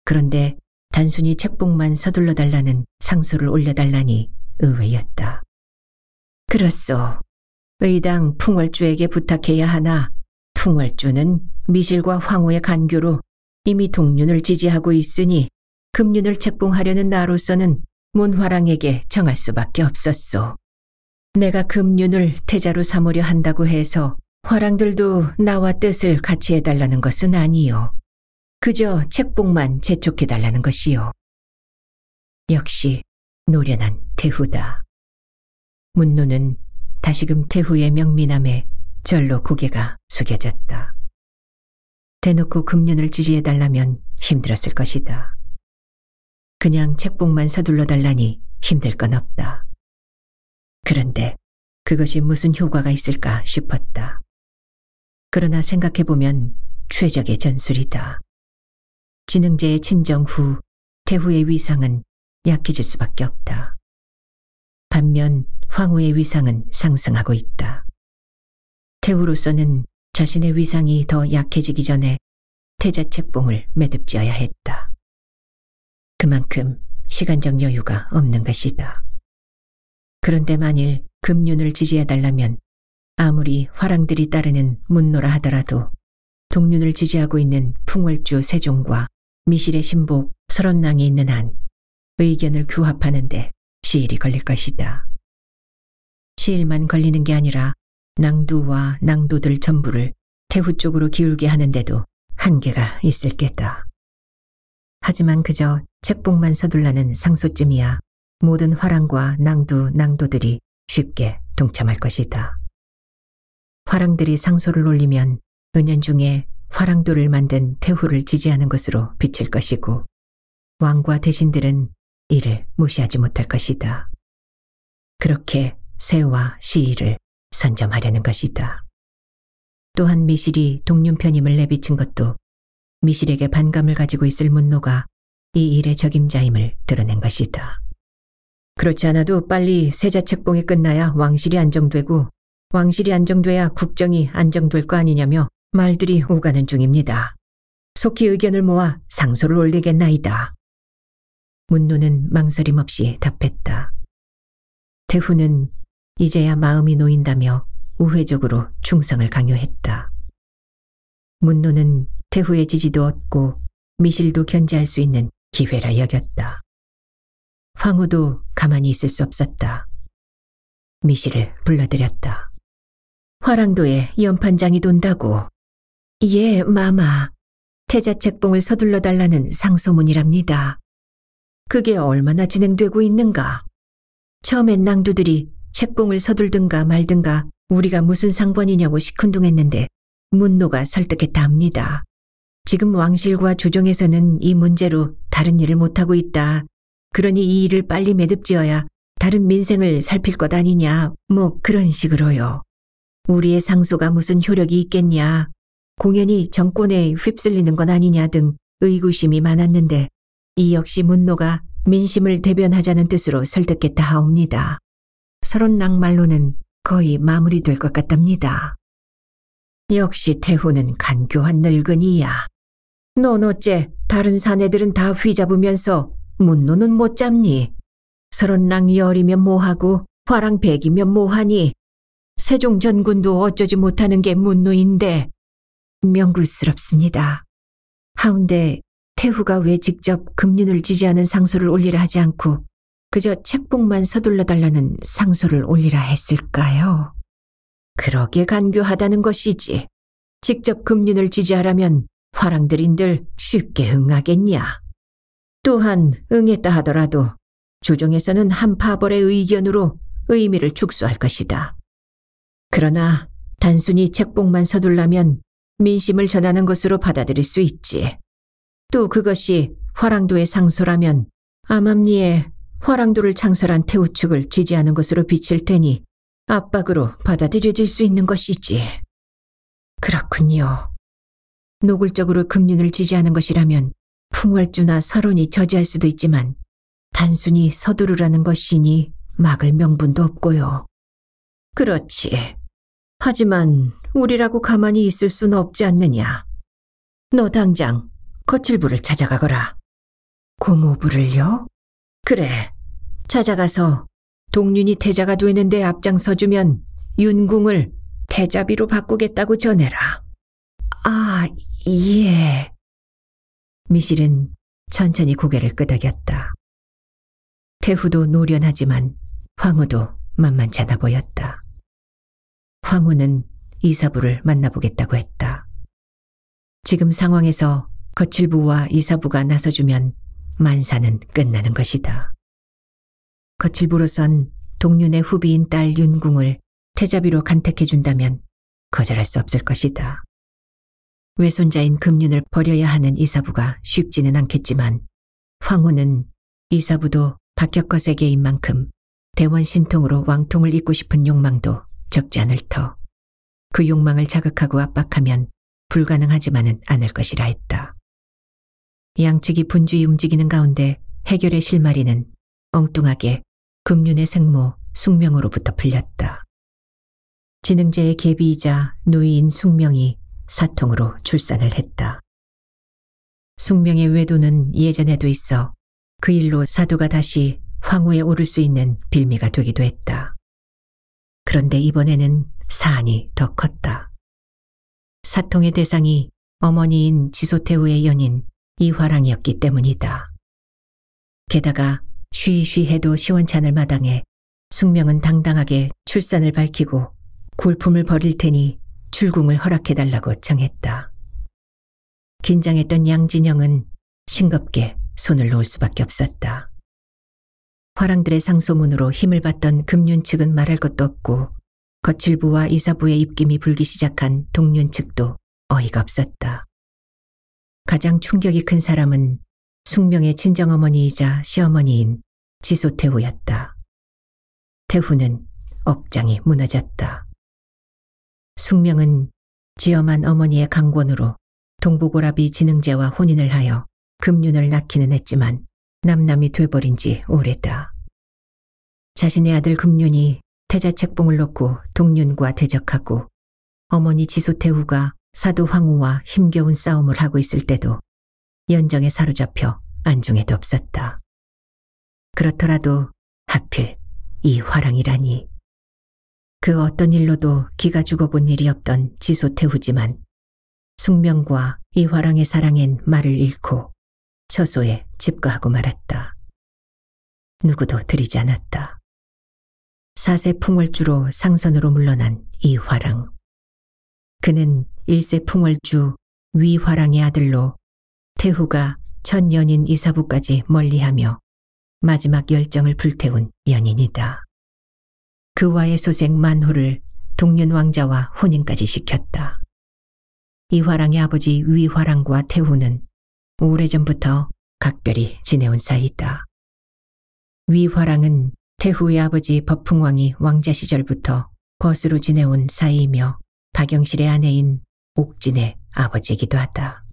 그런데 단순히 책봉만 서둘러 달라는 상소를 올려달라니 의외였다. 그렇소. 의당 풍월주에게 부탁해야 하나 풍월주는 미실과 황후의 간교로 이미 동륜을 지지하고 있으니 금륜을 책봉하려는 나로서는 문화랑에게 정할 수밖에 없었소. 내가 금륜을 태자로 삼으려 한다고 해서 화랑들도 나와 뜻을 같이 해달라는 것은 아니요. 그저 책봉만 재촉해달라는 것이요. 역시 노련한 태후다. 문노는 다시금 태후의 명민함에 절로 고개가 숙여졌다. 대놓고 금륜을 지지해달라면 힘들었을 것이다. 그냥 책봉만 서둘러 달라니 힘들 건 없다. 그런데 그것이 무슨 효과가 있을까 싶었다. 그러나 생각해보면 최적의 전술이다. 진흥제의 친정 후 태후의 위상은 약해질 수밖에 없다. 반면 황후의 위상은 상승하고 있다. 태후로서는 자신의 위상이 더 약해지기 전에 태자 책봉을 매듭지어야 했다. 그만큼 시간적 여유가 없는 것이다. 그런데 만일 금륜을 지지해달라면 아무리 화랑들이 따르는 문노라 하더라도 동륜을 지지하고 있는 풍월주 세종과 미실의 신복 설원랑이 있는 한 의견을 규합하는데 시일이 걸릴 것이다. 시일만 걸리는 게 아니라 낭두와 낭도들 전부를 태후 쪽으로 기울게 하는데도 한계가 있을 게다. 하지만 그저 책봉만 서둘라는 상소쯤이야 모든 화랑과 낭도들이 쉽게 동참할 것이다. 화랑들이 상소를 올리면 은연중에 화랑도를 만든 태후를 지지하는 것으로 비칠 것이고 왕과 대신들은 이를 무시하지 못할 것이다. 그렇게 세와 시일을 선점하려는 것이다. 또한 미실이 동륜편임을 내비친 것도 미실에게 반감을 가지고 있을 문노가 이 일의 적임자임을 드러낸 것이다. 그렇지 않아도 빨리 세자 책봉이 끝나야 왕실이 안정되고 왕실이 안정돼야 국정이 안정될 거 아니냐며 말들이 오가는 중입니다. 속히 의견을 모아 상소를 올리겠나이다. 문노는 망설임 없이 답했다. 태후는 이제야 마음이 놓인다며 우회적으로 충성을 강요했다. 문노는 태후의 지지도 얻고 미실도 견제할 수 있는 기회라 여겼다. 황후도 가만히 있을 수 없었다. 미실을 불러들였다. 화랑도에 연판장이 돈다고. 예, 마마. 태자 책봉을 서둘러 달라는 상소문이랍니다. 그게 얼마나 진행되고 있는가? 처음엔 낭두들이 책봉을 서둘든가 말든가 우리가 무슨 상관이냐고 시큰둥했는데 문노가 설득했다 합니다. 지금 왕실과 조정에서는 이 문제로 다른 일을 못하고 있다. 그러니 이 일을 빨리 매듭지어야 다른 민생을 살필 것 아니냐. 뭐 그런 식으로요. 우리의 상소가 무슨 효력이 있겠냐. 공연히 정권에 휩쓸리는 건 아니냐 등 의구심이 많았는데 이 역시 문노가 민심을 대변하자는 뜻으로 설득했다 하옵니다. 서론랑 말로는 거의 마무리될 것 같답니다. 역시 태후는 간교한 늙은이야. 넌 어째 다른 사내들은 다 휘잡으면서 문노는 못 잡니? 서론랑 열이면 뭐하고 화랑 백이면 뭐하니? 세종 전군도 어쩌지 못하는 게 문노인데 명구스럽습니다. 하운데 태후가 왜 직접 금륜을 지지하는 상소를 올리라 하지 않고 그저 책봉만 서둘러달라는 상소를 올리라 했을까요? 그러게 간교하다는 것이지. 직접 금륜을 지지하라면 화랑들인들 쉽게 응하겠냐. 또한 응했다 하더라도 조정에서는 한 파벌의 의견으로 의미를 축소할 것이다. 그러나 단순히 책봉만 서둘라면 민심을 전하는 것으로 받아들일 수 있지. 또 그것이 화랑도의 상소라면 암암리에 화랑도를 창설한 태후 측을 지지하는 것으로 비칠 테니 압박으로 받아들여질 수 있는 것이지. 그렇군요. 노골적으로 금륜을 지지하는 것이라면 풍월주나 설원이 저지할 수도 있지만 단순히 서두르라는 것이니 막을 명분도 없고요. 그렇지. 하지만 우리라고 가만히 있을 수는 없지 않느냐. 너 당장 거칠부를 찾아가거라. 고모부를요? 그래. 찾아가서 동륜이 태자가 되는데 앞장서주면 윤궁을 태자비로 바꾸겠다고 전해라. 아, 예. 미실은 천천히 고개를 끄덕였다. 태후도 노련하지만 황후도 만만치 않아 보였다. 황후는 이사부를 만나보겠다고 했다. 지금 상황에서 거칠부와 이사부가 나서주면 만사는 끝나는 것이다. 거칠부로선 동륜의 후비인 딸 윤궁을 태자비로 간택해준다면 거절할 수 없을 것이다. 외손자인 금륜을 버려야 하는 이사부가 쉽지는 않겠지만 황후는 이사부도 박혁거세계인 만큼 대원 신통으로 왕통을 잇고 싶은 욕망도 적지 않을 터 그 욕망을 자극하고 압박하면 불가능하지만은 않을 것이라 했다. 양측이 분주히 움직이는 가운데 해결의 실마리는 엉뚱하게 금륜의 생모 숙명으로부터 풀렸다. 진흥제의 계비이자 누이인 숙명이 사통으로 출산을 했다. 숙명의 외도는 예전에도 있어 그 일로 사도가 다시 황후에 오를 수 있는 빌미가 되기도 했다. 그런데 이번에는 사안이 더 컸다. 사통의 대상이 어머니인 지소태후의 연인 이화랑이었기 때문이다. 게다가 쉬쉬해도 시원찮을 마당에 숙명은 당당하게 출산을 밝히고 골품을 버릴 테니 출궁을 허락해달라고 청했다. 긴장했던 양진영은 싱겁게 손을 놓을 수밖에 없었다. 화랑들의 상소문으로 힘을 받던 금륜 측은 말할 것도 없고 거칠부와 이사부의 입김이 불기 시작한 동륜 측도 어이가 없었다. 가장 충격이 큰 사람은 숙명의 친정어머니이자 시어머니인 지소태후였다. 태후는 억장이 무너졌다. 숙명은 지엄한 어머니의 강권으로 동부고라비 진흥제와 혼인을 하여 금륜을 낳기는 했지만 남남이 돼버린 지 오래다. 자신의 아들 금륜이 태자책봉을 놓고 동륜과 대적하고 어머니 지소태후가 사도 황후와 힘겨운 싸움을 하고 있을 때도 연정에 사로잡혀 안중에도 없었다. 그렇더라도 하필 이 화랑이라니. 그 어떤 일로도 기가 죽어본 일이 없던 지소태후지만 숙명과 이 화랑의 사랑엔 말을 잃고 처소에 집거하고 말았다. 누구도 들이지 않았다. 사세 풍월주로 상선으로 물러난 이 화랑. 그는 일세 풍월주 위화랑의 아들로 태후가 첫 연인 이사부까지 멀리하며 마지막 열정을 불태운 연인이다. 그와의 소생 만호를 동륜 왕자와 혼인까지 시켰다. 이화랑의 아버지 위화랑과 태후는 오래전부터 각별히 지내온 사이다. 위화랑은 태후의 아버지 법흥왕이 왕자 시절부터 벗으로 지내온 사이이며 박영실의 아내인 옥진의 아버지이기도 하다.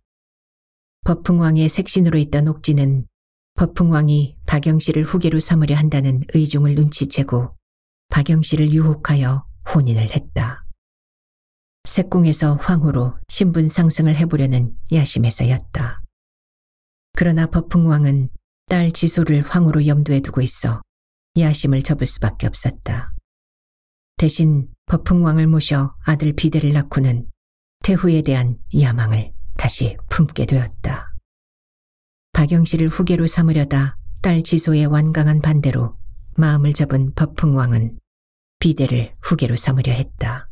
법흥왕의 색신으로 있던 옥진은 법흥왕이 박영실을 후계로 삼으려 한다는 의중을 눈치채고 박영실을 유혹하여 혼인을 했다. 색공에서 황후로 신분 상승을 해보려는 야심에서였다. 그러나 법흥왕은 딸 지소를 황후로 염두에 두고 있어 야심을 접을 수밖에 없었다. 대신 법흥왕을 모셔 아들 비대를 낳고는 태후에 대한 야망을 다시 품게 되었다. 박영실을 후계로 삼으려다 딸 지소의 완강한 반대로 마음을 접은 법흥왕은 비대를 후계로 삼으려 했다.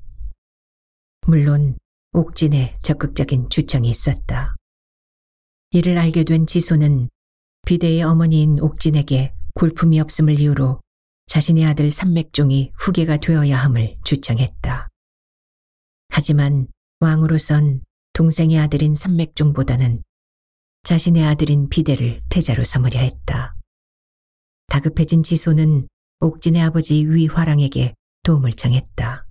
물론 옥진의 적극적인 주청이 있었다. 이를 알게 된 지소는 비대의 어머니인 옥진에게 골품이 없음을 이유로 자신의 아들 삼맥종이 후계가 되어야 함을 주청했다. 하지만 왕으로선 동생의 아들인 삼맥종보다는 자신의 아들인 비대를 태자로 삼으려 했다. 다급해진 지소는 옥진의 아버지 위화랑에게 도움을 청했다.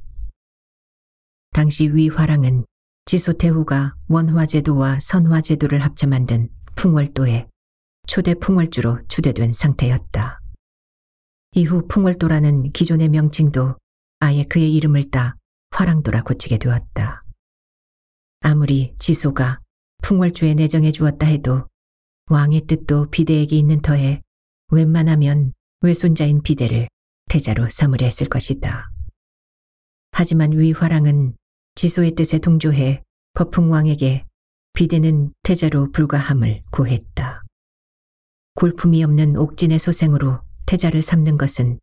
당시 위화랑은 지소 태후가 원화제도와 선화제도를 합쳐 만든 풍월도에 초대 풍월주로 추대된 상태였다. 이후 풍월도라는 기존의 명칭도 아예 그의 이름을 따 화랑도라 고치게 되었다. 아무리 지소가 풍월주에 내정해 주었다 해도 왕의 뜻도 비대에게 있는 터에 웬만하면 외손자인 비대를 태자로 삼으려 했을 것이다. 하지만 위화랑은 지소의 뜻에 동조해 법흥왕에게 비대는 태자로 불과함을 고했다. 골품이 없는 옥진의 소생으로 태자를 삼는 것은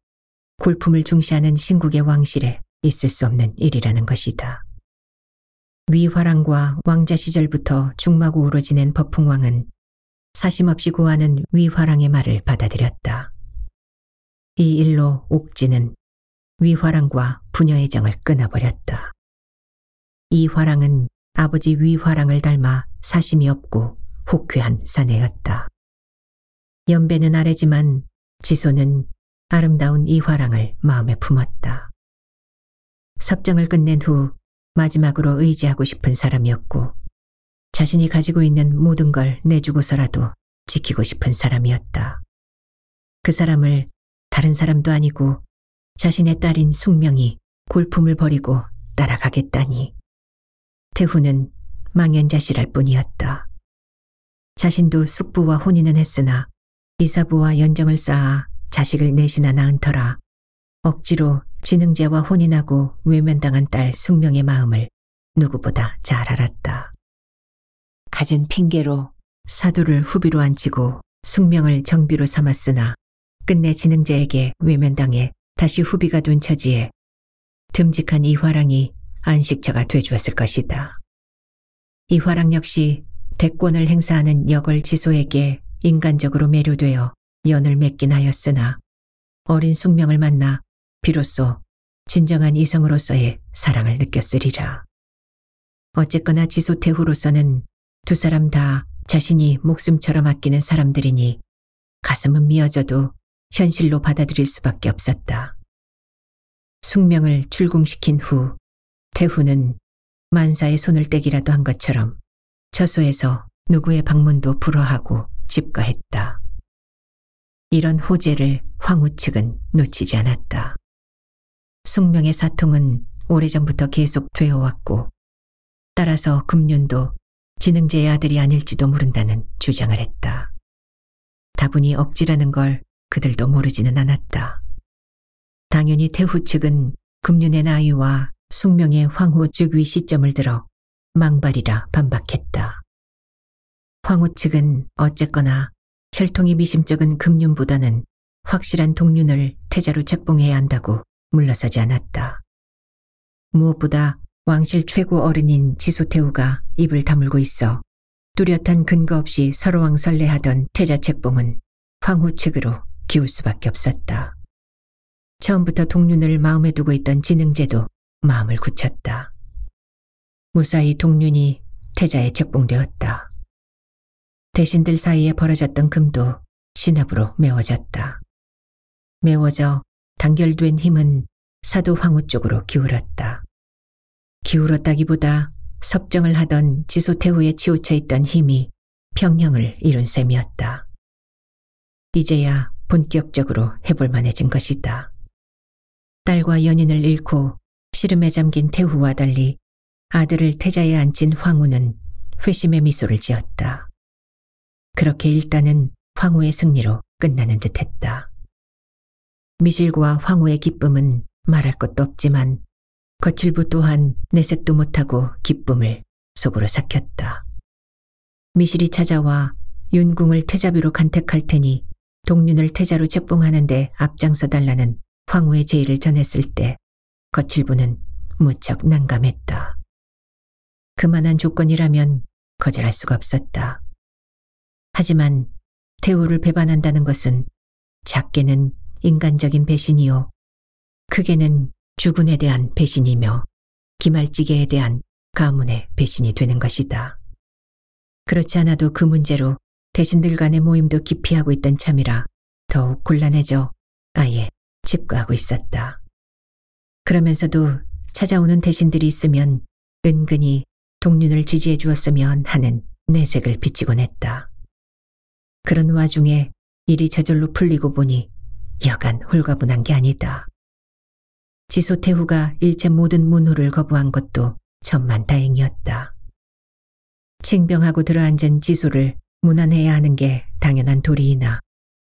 골품을 중시하는 신국의 왕실에 있을 수 없는 일이라는 것이다. 위화랑과 왕자 시절부터 중마고우로 지낸 법흥왕은 사심없이 고하는 위화랑의 말을 받아들였다. 이 일로 옥진은 위화랑과 부녀의 정을 끊어버렸다. 이 화랑은 아버지 위화랑을 닮아 사심이 없고 호쾌한 사내였다. 연배는 아래지만 지소는 아름다운 이 화랑을 마음에 품었다. 섭정을 끝낸 후 마지막으로 의지하고 싶은 사람이었고 자신이 가지고 있는 모든 걸 내주고서라도 지키고 싶은 사람이었다. 그 사람을 다른 사람도 아니고 자신의 딸인 숙명이 골품을 버리고 따라가겠다니. 태후는 망연자실할 뿐이었다. 자신도 숙부와 혼인은 했으나 이사부와 연정을 쌓아 자식을 넷이나 낳은 터라 억지로 진흥제와 혼인하고 외면당한 딸 숙명의 마음을 누구보다 잘 알았다. 가진 핑계로 사도를 후비로 앉히고 숙명을 정비로 삼았으나 끝내 진흥제에게 외면당해 다시 후비가 된 처지에 듬직한 이화랑이 안식처가 돼주었을 것이다. 이화랑 역시 대권을 행사하는 여걸 지소에게 인간적으로 매료되어 연을 맺긴 하였으나 어린 숙명을 만나 비로소 진정한 이성으로서의 사랑을 느꼈으리라. 어쨌거나 지소 태후로서는 두 사람 다 자신이 목숨처럼 아끼는 사람들이니 가슴은 미어져도 현실로 받아들일 수밖에 없었다. 숙명을 출궁시킨 후 태후는 만사의 손을 떼기라도 한 것처럼 처소에서 누구의 방문도 불허하고 집거했다. 이런 호재를 황후 측은 놓치지 않았다. 숙명의 사통은 오래전부터 계속 되어왔고 따라서 금륜도 진흥제의 아들이 아닐지도 모른다는 주장을 했다. 다분히 억지라는 걸 그들도 모르지는 않았다. 당연히 태후 측은 금륜의 나이와 숙명의 황후 즉위 시점을 들어 망발이라 반박했다. 황후 측은 어쨌거나 혈통이 미심쩍은 금륜보다는 확실한 동륜을 태자로 책봉해야 한다고 물러서지 않았다. 무엇보다 왕실 최고 어른인 지소태후가 입을 다물고 있어 뚜렷한 근거 없이 설왕설래하던 태자 책봉은 황후 측으로 기울 수밖에 없었다. 처음부터 동륜을 마음에 두고 있던 진흥제도 마음을 굳혔다. 무사히 동륜이 태자에 책봉되었다. 대신들 사이에 벌어졌던 금도 신압으로 메워졌다. 메워져 단결된 힘은 사도 황후 쪽으로 기울었다. 기울었다기보다 섭정을 하던 지소태후에 치우쳐 있던 힘이 평형을 이룬 셈이었다. 이제야 본격적으로 해볼 만해진 것이다. 딸과 연인을 잃고 시름에 잠긴 태후와 달리 아들을 태자에 앉힌 황후는 회심의 미소를 지었다. 그렇게 일단은 황후의 승리로 끝나는 듯했다. 미실과 황후의 기쁨은 말할 것도 없지만 거칠부 또한 내색도 못하고 기쁨을 속으로 삭혔다. 미실이 찾아와 윤궁을 태자비로 간택할 테니 동륜을 태자로 책봉하는데 앞장서 달라는 황후의 제의를 전했을 때 거칠부는 무척 난감했다. 그만한 조건이라면 거절할 수가 없었다. 하지만 태후를 배반한다는 것은 작게는 인간적인 배신이요, 크게는 주군에 대한 배신이며 기말지계에 대한 가문의 배신이 되는 것이다. 그렇지 않아도 그 문제로 대신들 간의 모임도 기피하고 있던 참이라 더욱 곤란해져 아예 집거하고 있었다. 그러면서도 찾아오는 대신들이 있으면 은근히 동륜을 지지해 주었으면 하는 내색을 비치곤 했다. 그런 와중에 일이 저절로 풀리고 보니 여간 홀가분한 게 아니다. 지소태후가 일체 모든 문후를 거부한 것도 천만다행이었다. 칭병하고 들어앉은 지소를 문안해야 하는 게 당연한 도리이나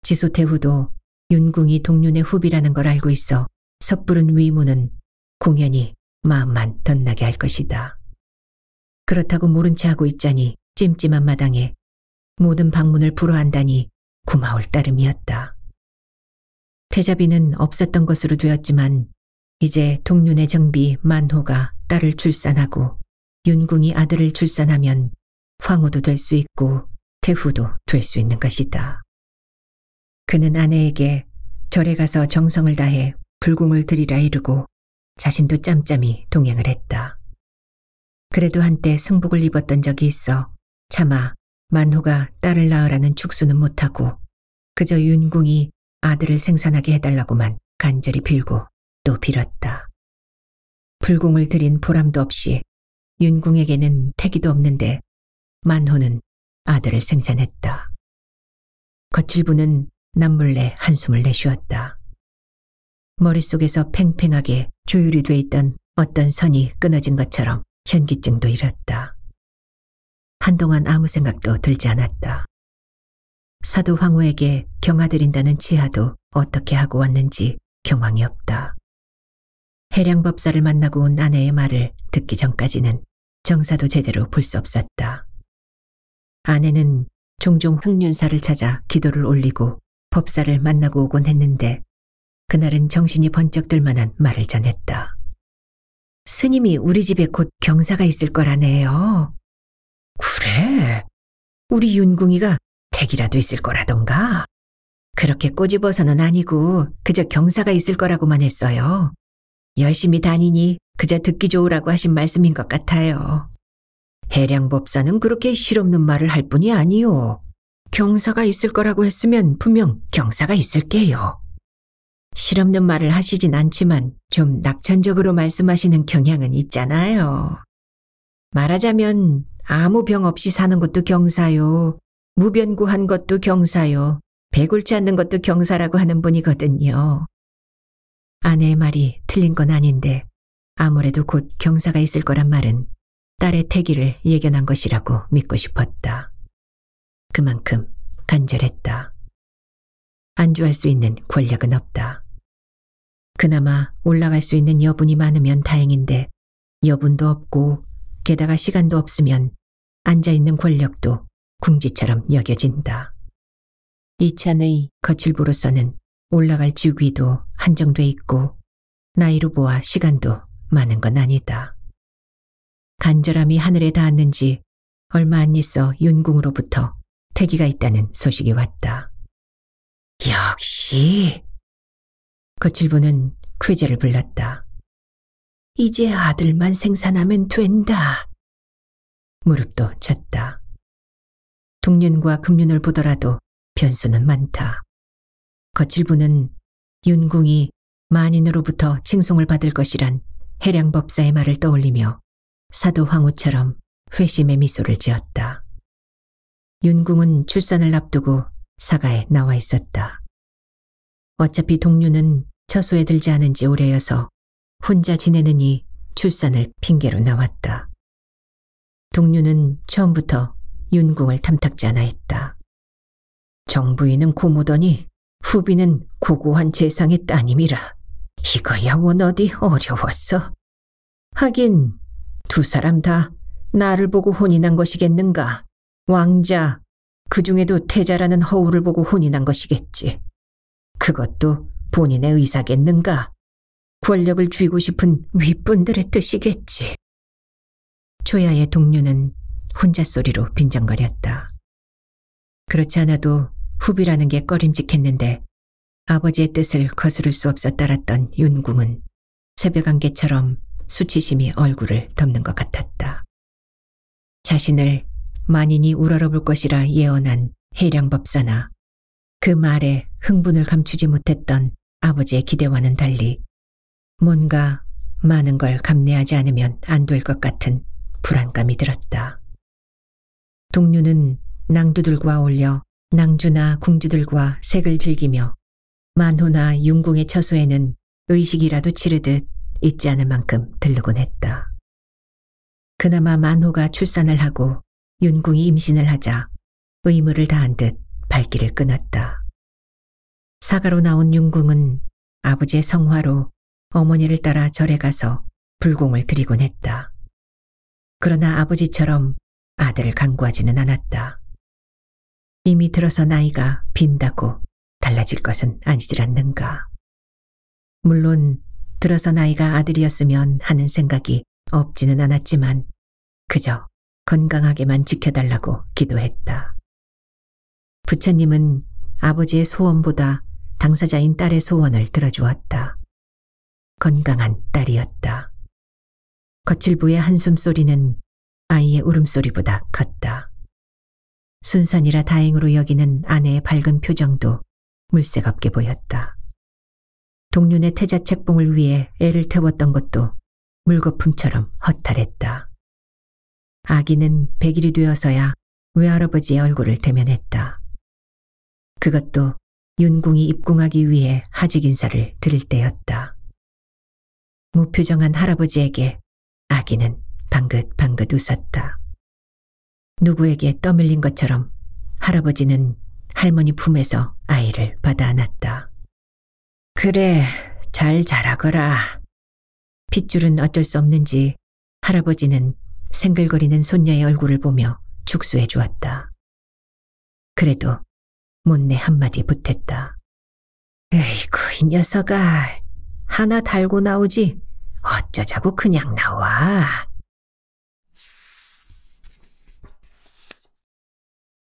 지소태후도 윤궁이 동륜의 후비라는 걸 알고 있어 섣부른 위문은 공연히 마음만 덧나게 할 것이다. 그렇다고 모른 채 하고 있자니 찜찜한 마당에 모든 방문을 불허한다니 고마울 따름이었다. 태자비는 없었던 것으로 되었지만 이제 동륜의 정비 만호가 딸을 출산하고 윤궁이 아들을 출산하면 황후도 될 수 있고 태후도 될 수 있는 것이다. 그는 아내에게 절에 가서 정성을 다해 불공을 드리라 이르고 자신도 짬짬이 동행을 했다. 그래도 한때 승복을 입었던 적이 있어 차마 만호가 딸을 낳으라는 축수는 못하고 그저 윤궁이 아들을 생산하게 해달라고만 간절히 빌고 또 빌었다. 불공을 들인 보람도 없이 윤궁에게는 태기도 없는데 만호는 아들을 생산했다. 거칠부는 남몰래 한숨을 내쉬었다. 머릿속에서 팽팽하게 조율이 돼 있던 어떤 선이 끊어진 것처럼 현기증도 일었다. 한동안 아무 생각도 들지 않았다. 사도 황후에게 경하드린다는 치하도 어떻게 하고 왔는지 경황이 없다. 해량법사를 만나고 온 아내의 말을 듣기 전까지는 정사도 제대로 볼 수 없었다. 아내는 종종 흑륜사를 찾아 기도를 올리고 법사를 만나고 오곤 했는데 그날은 정신이 번쩍 들 만한 말을 전했다. 스님이 우리 집에 곧 경사가 있을 거라네요. 그래? 우리 윤궁이가 댁이라도 있을 거라던가? 그렇게 꼬집어서는 아니고 그저 경사가 있을 거라고만 했어요. 열심히 다니니 그저 듣기 좋으라고 하신 말씀인 것 같아요. 해량법사는 그렇게 실없는 말을 할 뿐이 아니요. 경사가 있을 거라고 했으면 분명 경사가 있을게요. 실없는 말을 하시진 않지만 좀 낙천적으로 말씀하시는 경향은 있잖아요. 말하자면 아무 병 없이 사는 것도 경사요. 무변구한 것도 경사요. 배골치 않는 것도 경사라고 하는 분이거든요. 아내의 말이 틀린 건 아닌데 아무래도 곧 경사가 있을 거란 말은 딸의 태기를 예견한 것이라고 믿고 싶었다. 그만큼 간절했다. 안주할 수 있는 권력은 없다. 그나마 올라갈 수 있는 여분이 많으면 다행인데 여분도 없고 게다가 시간도 없으면 앉아있는 권력도 궁지처럼 여겨진다. 이찬의 거칠부로서는 올라갈 직위도 한정돼 있고 나이로 보아 시간도 많은 건 아니다. 간절함이 하늘에 닿았는지 얼마 안 있어 윤궁으로부터 태기가 있다는 소식이 왔다. 역시! 거칠부는 쾌재를 불렀다. 이제 아들만 생산하면 된다. 무릎도 쳤다. 동륜과 금륜을 보더라도 변수는 많다. 거칠부는 윤궁이 만인으로부터 칭송을 받을 것이란 해량법사의 말을 떠올리며 사도 황후처럼 회심의 미소를 지었다. 윤궁은 출산을 앞두고 사가에 나와 있었다. 어차피 동륜은 처소에 들지 않은 지 오래여서 혼자 지내느니 출산을 핑계로 나왔다. 동륜은 처음부터 윤궁을 탐탁지 않아 했다. 정부인은 고모더니 후비는 고고한 재상의 따님이라 이거야 원 어디 어려웠어. 하긴 두 사람 다 나를 보고 혼이 난 것이겠는가. 왕자, 그 중에도 태자라는 허우를 보고 혼이 난 것이겠지. 그것도 본인의 의사겠는가. 권력을 쥐고 싶은 윗분들의 뜻이겠지. 초야의 동류는 혼자 소리로 빈정거렸다. 그렇지 않아도 후비라는 게 꺼림직했는데 아버지의 뜻을 거스를 수 없어 따랐던 윤궁은 새벽 안개처럼 수치심이 얼굴을 덮는 것 같았다. 자신을 만인이 우러러볼 것이라 예언한 해량법사나 그 말에 흥분을 감추지 못했던 아버지의 기대와는 달리 뭔가 많은 걸 감내하지 않으면 안 될 것 같은 불안감이 들었다. 동류는 낭두들과 어울려 낭주나 궁주들과 색을 즐기며 만호나 윤궁의 처소에는 의식이라도 치르듯 잊지 않을 만큼 들르곤 했다. 그나마 만호가 출산을 하고 윤궁이 임신을 하자 의무를 다한 듯 발길을 끊었다. 사가로 나온 윤궁은 아버지의 성화로 어머니를 따라 절에 가서 불공을 드리곤 했다. 그러나 아버지처럼 아들을 간구하지는 않았다. 이미 들어서 나이가 빈다고 달라질 것은 아니질 않는가. 물론 들어서 나이가 아들이었으면 하는 생각이 없지는 않았지만 그저 건강하게만 지켜달라고 기도했다. 부처님은 아버지의 소원보다 당사자인 딸의 소원을 들어주었다. 건강한 딸이었다. 거칠부의 한숨소리는 아이의 울음소리보다 컸다. 순산이라 다행으로 여기는 아내의 밝은 표정도 물색 없게 보였다. 동륜의 태자 책봉을 위해 애를 태웠던 것도 물거품처럼 허탈했다. 아기는 100일이 되어서야 외할아버지의 얼굴을 대면했다. 그것도 윤궁이 입궁하기 위해 하직 인사를 드릴 때였다. 무표정한 할아버지에게 아기는 방긋방긋 웃었다. 누구에게 떠밀린 것처럼 할아버지는 할머니 품에서 아이를 받아 안았다. 그래, 잘 자라거라. 핏줄은 어쩔 수 없는지 할아버지는 생글거리는 손녀의 얼굴을 보며 축수해 주었다. 그래도 못내 한마디 보탰다. 에이구, 이 녀석아. 하나 달고 나오지 어쩌자고 그냥 나와.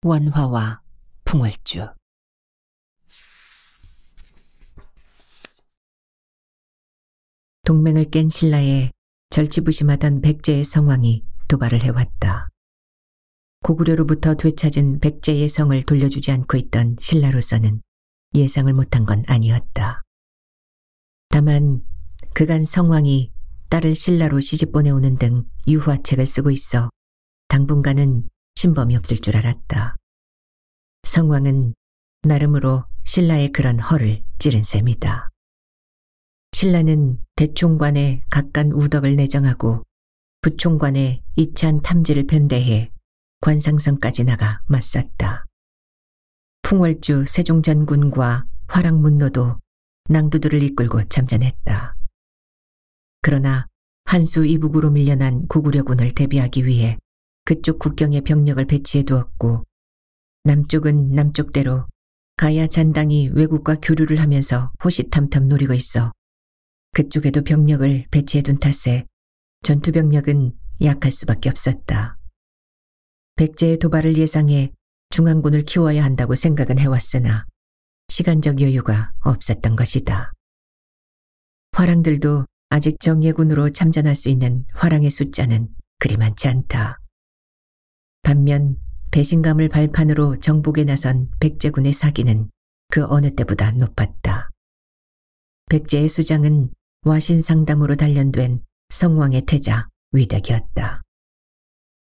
원화와 풍월주. 동맹을 깬 신라에 절치부심하던 백제의 성왕이 도발을 해왔다. 고구려로부터 되찾은 백제의 성을 돌려주지 않고 있던 신라로서는 예상을 못한 건 아니었다. 다만 그간 성왕이 딸을 신라로 시집 보내오는 등 유화책을 쓰고 있어 당분간은 침범이 없을 줄 알았다. 성왕은 나름으로 신라의 그런 허를 찌른 셈이다. 신라는 대총관에 각간 우덕을 내정하고 부총관에 이찬 탐지를 편대해 관상성까지 나가 맞섰다. 풍월주 세종전군과 화랑문노도 낭두들을 이끌고 참전했다. 그러나 한수 이북으로 밀려난 고구려군을 대비하기 위해 그쪽 국경에 병력을 배치해 두었고 남쪽은 남쪽대로 가야 잔당이 외국과 교류를 하면서 호시탐탐 노리고 있어 그쪽에도 병력을 배치해 둔 탓에 전투병력은 약할 수밖에 없었다. 백제의 도발을 예상해 중앙군을 키워야 한다고 생각은 해왔으나 시간적 여유가 없었던 것이다. 화랑들도 아직 정예군으로 참전할 수 있는 화랑의 숫자는 그리 많지 않다. 반면 배신감을 발판으로 정복에 나선 백제군의 사기는 그 어느 때보다 높았다. 백제의 수장은 와신상담으로 단련된 성왕의 태자 위덕이었다.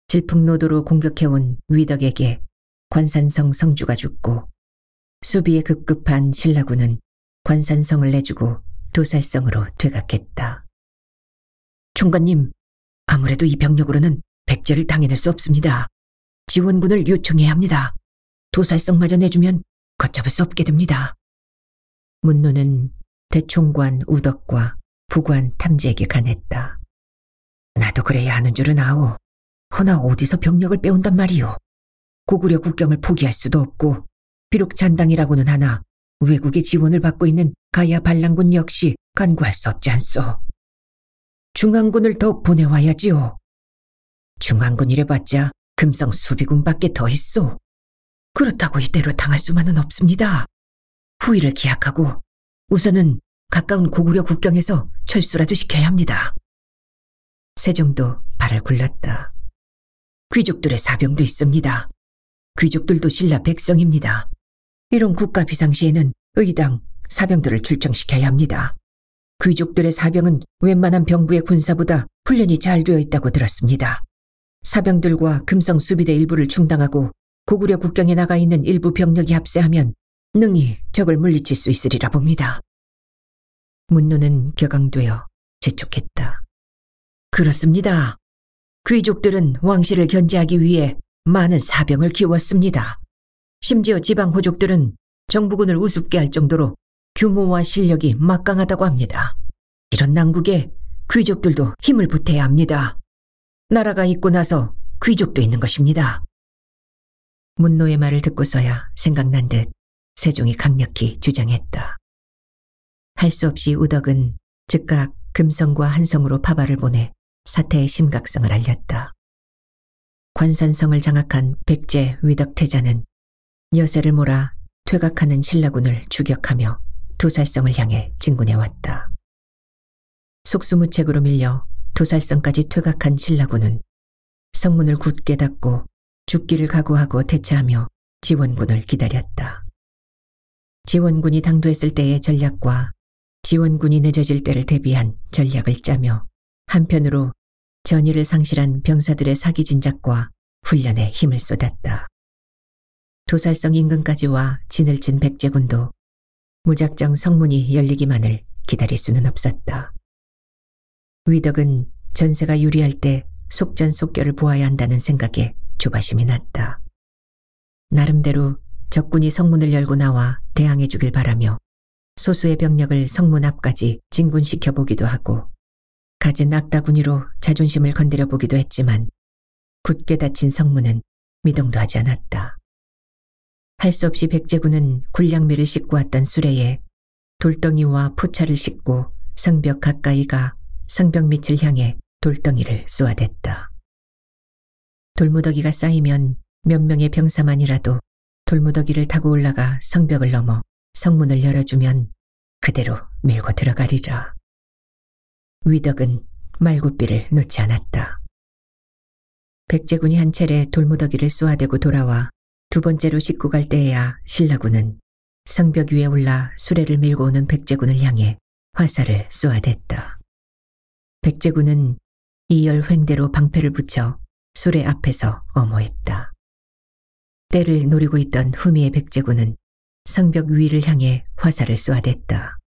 질풍노도로 공격해온 위덕에게 관산성 성주가 죽고 수비에 급급한 신라군은 관산성을 내주고 도살성으로 퇴각했다. 총관님, 아무래도 이 병력으로는 백제를 당해낼 수 없습니다. 지원군을 요청해야 합니다. 도살성마저 내주면 걷잡을 수 없게 됩니다. 문노는 대총관 우덕과 부관 탐지에게 간했다. 나도 그래야 하는 줄은 아오. 허나 어디서 병력을 빼온단 말이오. 고구려 국경을 포기할 수도 없고 비록 잔당이라고는 하나 외국의 지원을 받고 있는 가야 반란군 역시 간구할 수 없지 않소. 중앙군을 더 보내와야지요. 중앙군이래봤자 금성 수비군밖에 더 있소. 그렇다고 이대로 당할 수만은 없습니다. 후위를 기약하고 우선은 가까운 고구려 국경에서 철수라도 시켜야 합니다. 세종도 발을 굴렸다. 귀족들의 사병도 있습니다. 귀족들도 신라 백성입니다. 이런 국가 비상시에는 의당 사병들을 출정시켜야 합니다. 귀족들의 사병은 웬만한 병부의 군사보다 훈련이 잘 되어 있다고 들었습니다. 사병들과 금성 수비대 일부를 충당하고 고구려 국경에 나가 있는 일부 병력이 합세하면 능히 적을 물리칠 수 있으리라 봅니다. 문노는 격앙되어 재촉했다. 그렇습니다. 귀족들은 왕실을 견제하기 위해 많은 사병을 키웠습니다. 심지어 지방 호족들은 정부군을 우습게 할 정도로 규모와 실력이 막강하다고 합니다. 이런 난국에 귀족들도 힘을 보태야 합니다. 나라가 있고 나서 귀족도 있는 것입니다. 문노의 말을 듣고서야 생각난 듯 세종이 강력히 주장했다. 할 수 없이 우덕은 즉각 금성과 한성으로 파발을 보내 사태의 심각성을 알렸다. 관산성을 장악한 백제 위덕태자는 여세를 몰아 퇴각하는 신라군을 추격하며 도살성을 향해 진군해왔다. 속수무책으로 밀려 도살성까지 퇴각한 신라군은 성문을 굳게 닫고 죽기를 각오하고 대처하며 지원군을 기다렸다. 지원군이 당도했을 때의 전략과 지원군이 늦어질 때를 대비한 전략을 짜며 한편으로 전의를 상실한 병사들의 사기 진작과 훈련에 힘을 쏟았다. 도살성 인근까지 와 진을 친 백제군도 무작정 성문이 열리기만을 기다릴 수는 없었다. 위덕은 전세가 유리할 때 속전속결을 보아야 한다는 생각에 조바심이 났다. 나름대로 적군이 성문을 열고 나와 대항해 주길 바라며 소수의 병력을 성문 앞까지 진군시켜 보기도 하고 갖은 악다구니로 자존심을 건드려 보기도 했지만 굳게 닫힌 성문은 미동도 하지 않았다. 할 수 없이 백제군은 군량미를 싣고 왔던 수레에 돌덩이와 포차를 싣고 성벽 가까이 가 성벽 밑을 향해 돌덩이를 쏘아댔다. 돌무더기가 쌓이면 몇 명의 병사만이라도 돌무더기를 타고 올라가 성벽을 넘어 성문을 열어주면 그대로 밀고 들어가리라. 위덕은 말고삐를 놓지 않았다. 백제군이 한 차례 돌무더기를 쏘아대고 돌아와 두 번째로 싣고 갈 때에야 신라군은 성벽 위에 올라 수레를 밀고 오는 백제군을 향해 화살을 쏘아댔다. 백제군은 이열 횡대로 방패를 붙여 수레 앞에서 엄호했다. 때를 노리고 있던 후미의 백제군은 성벽 위를 향해 화살을 쏘아댔다.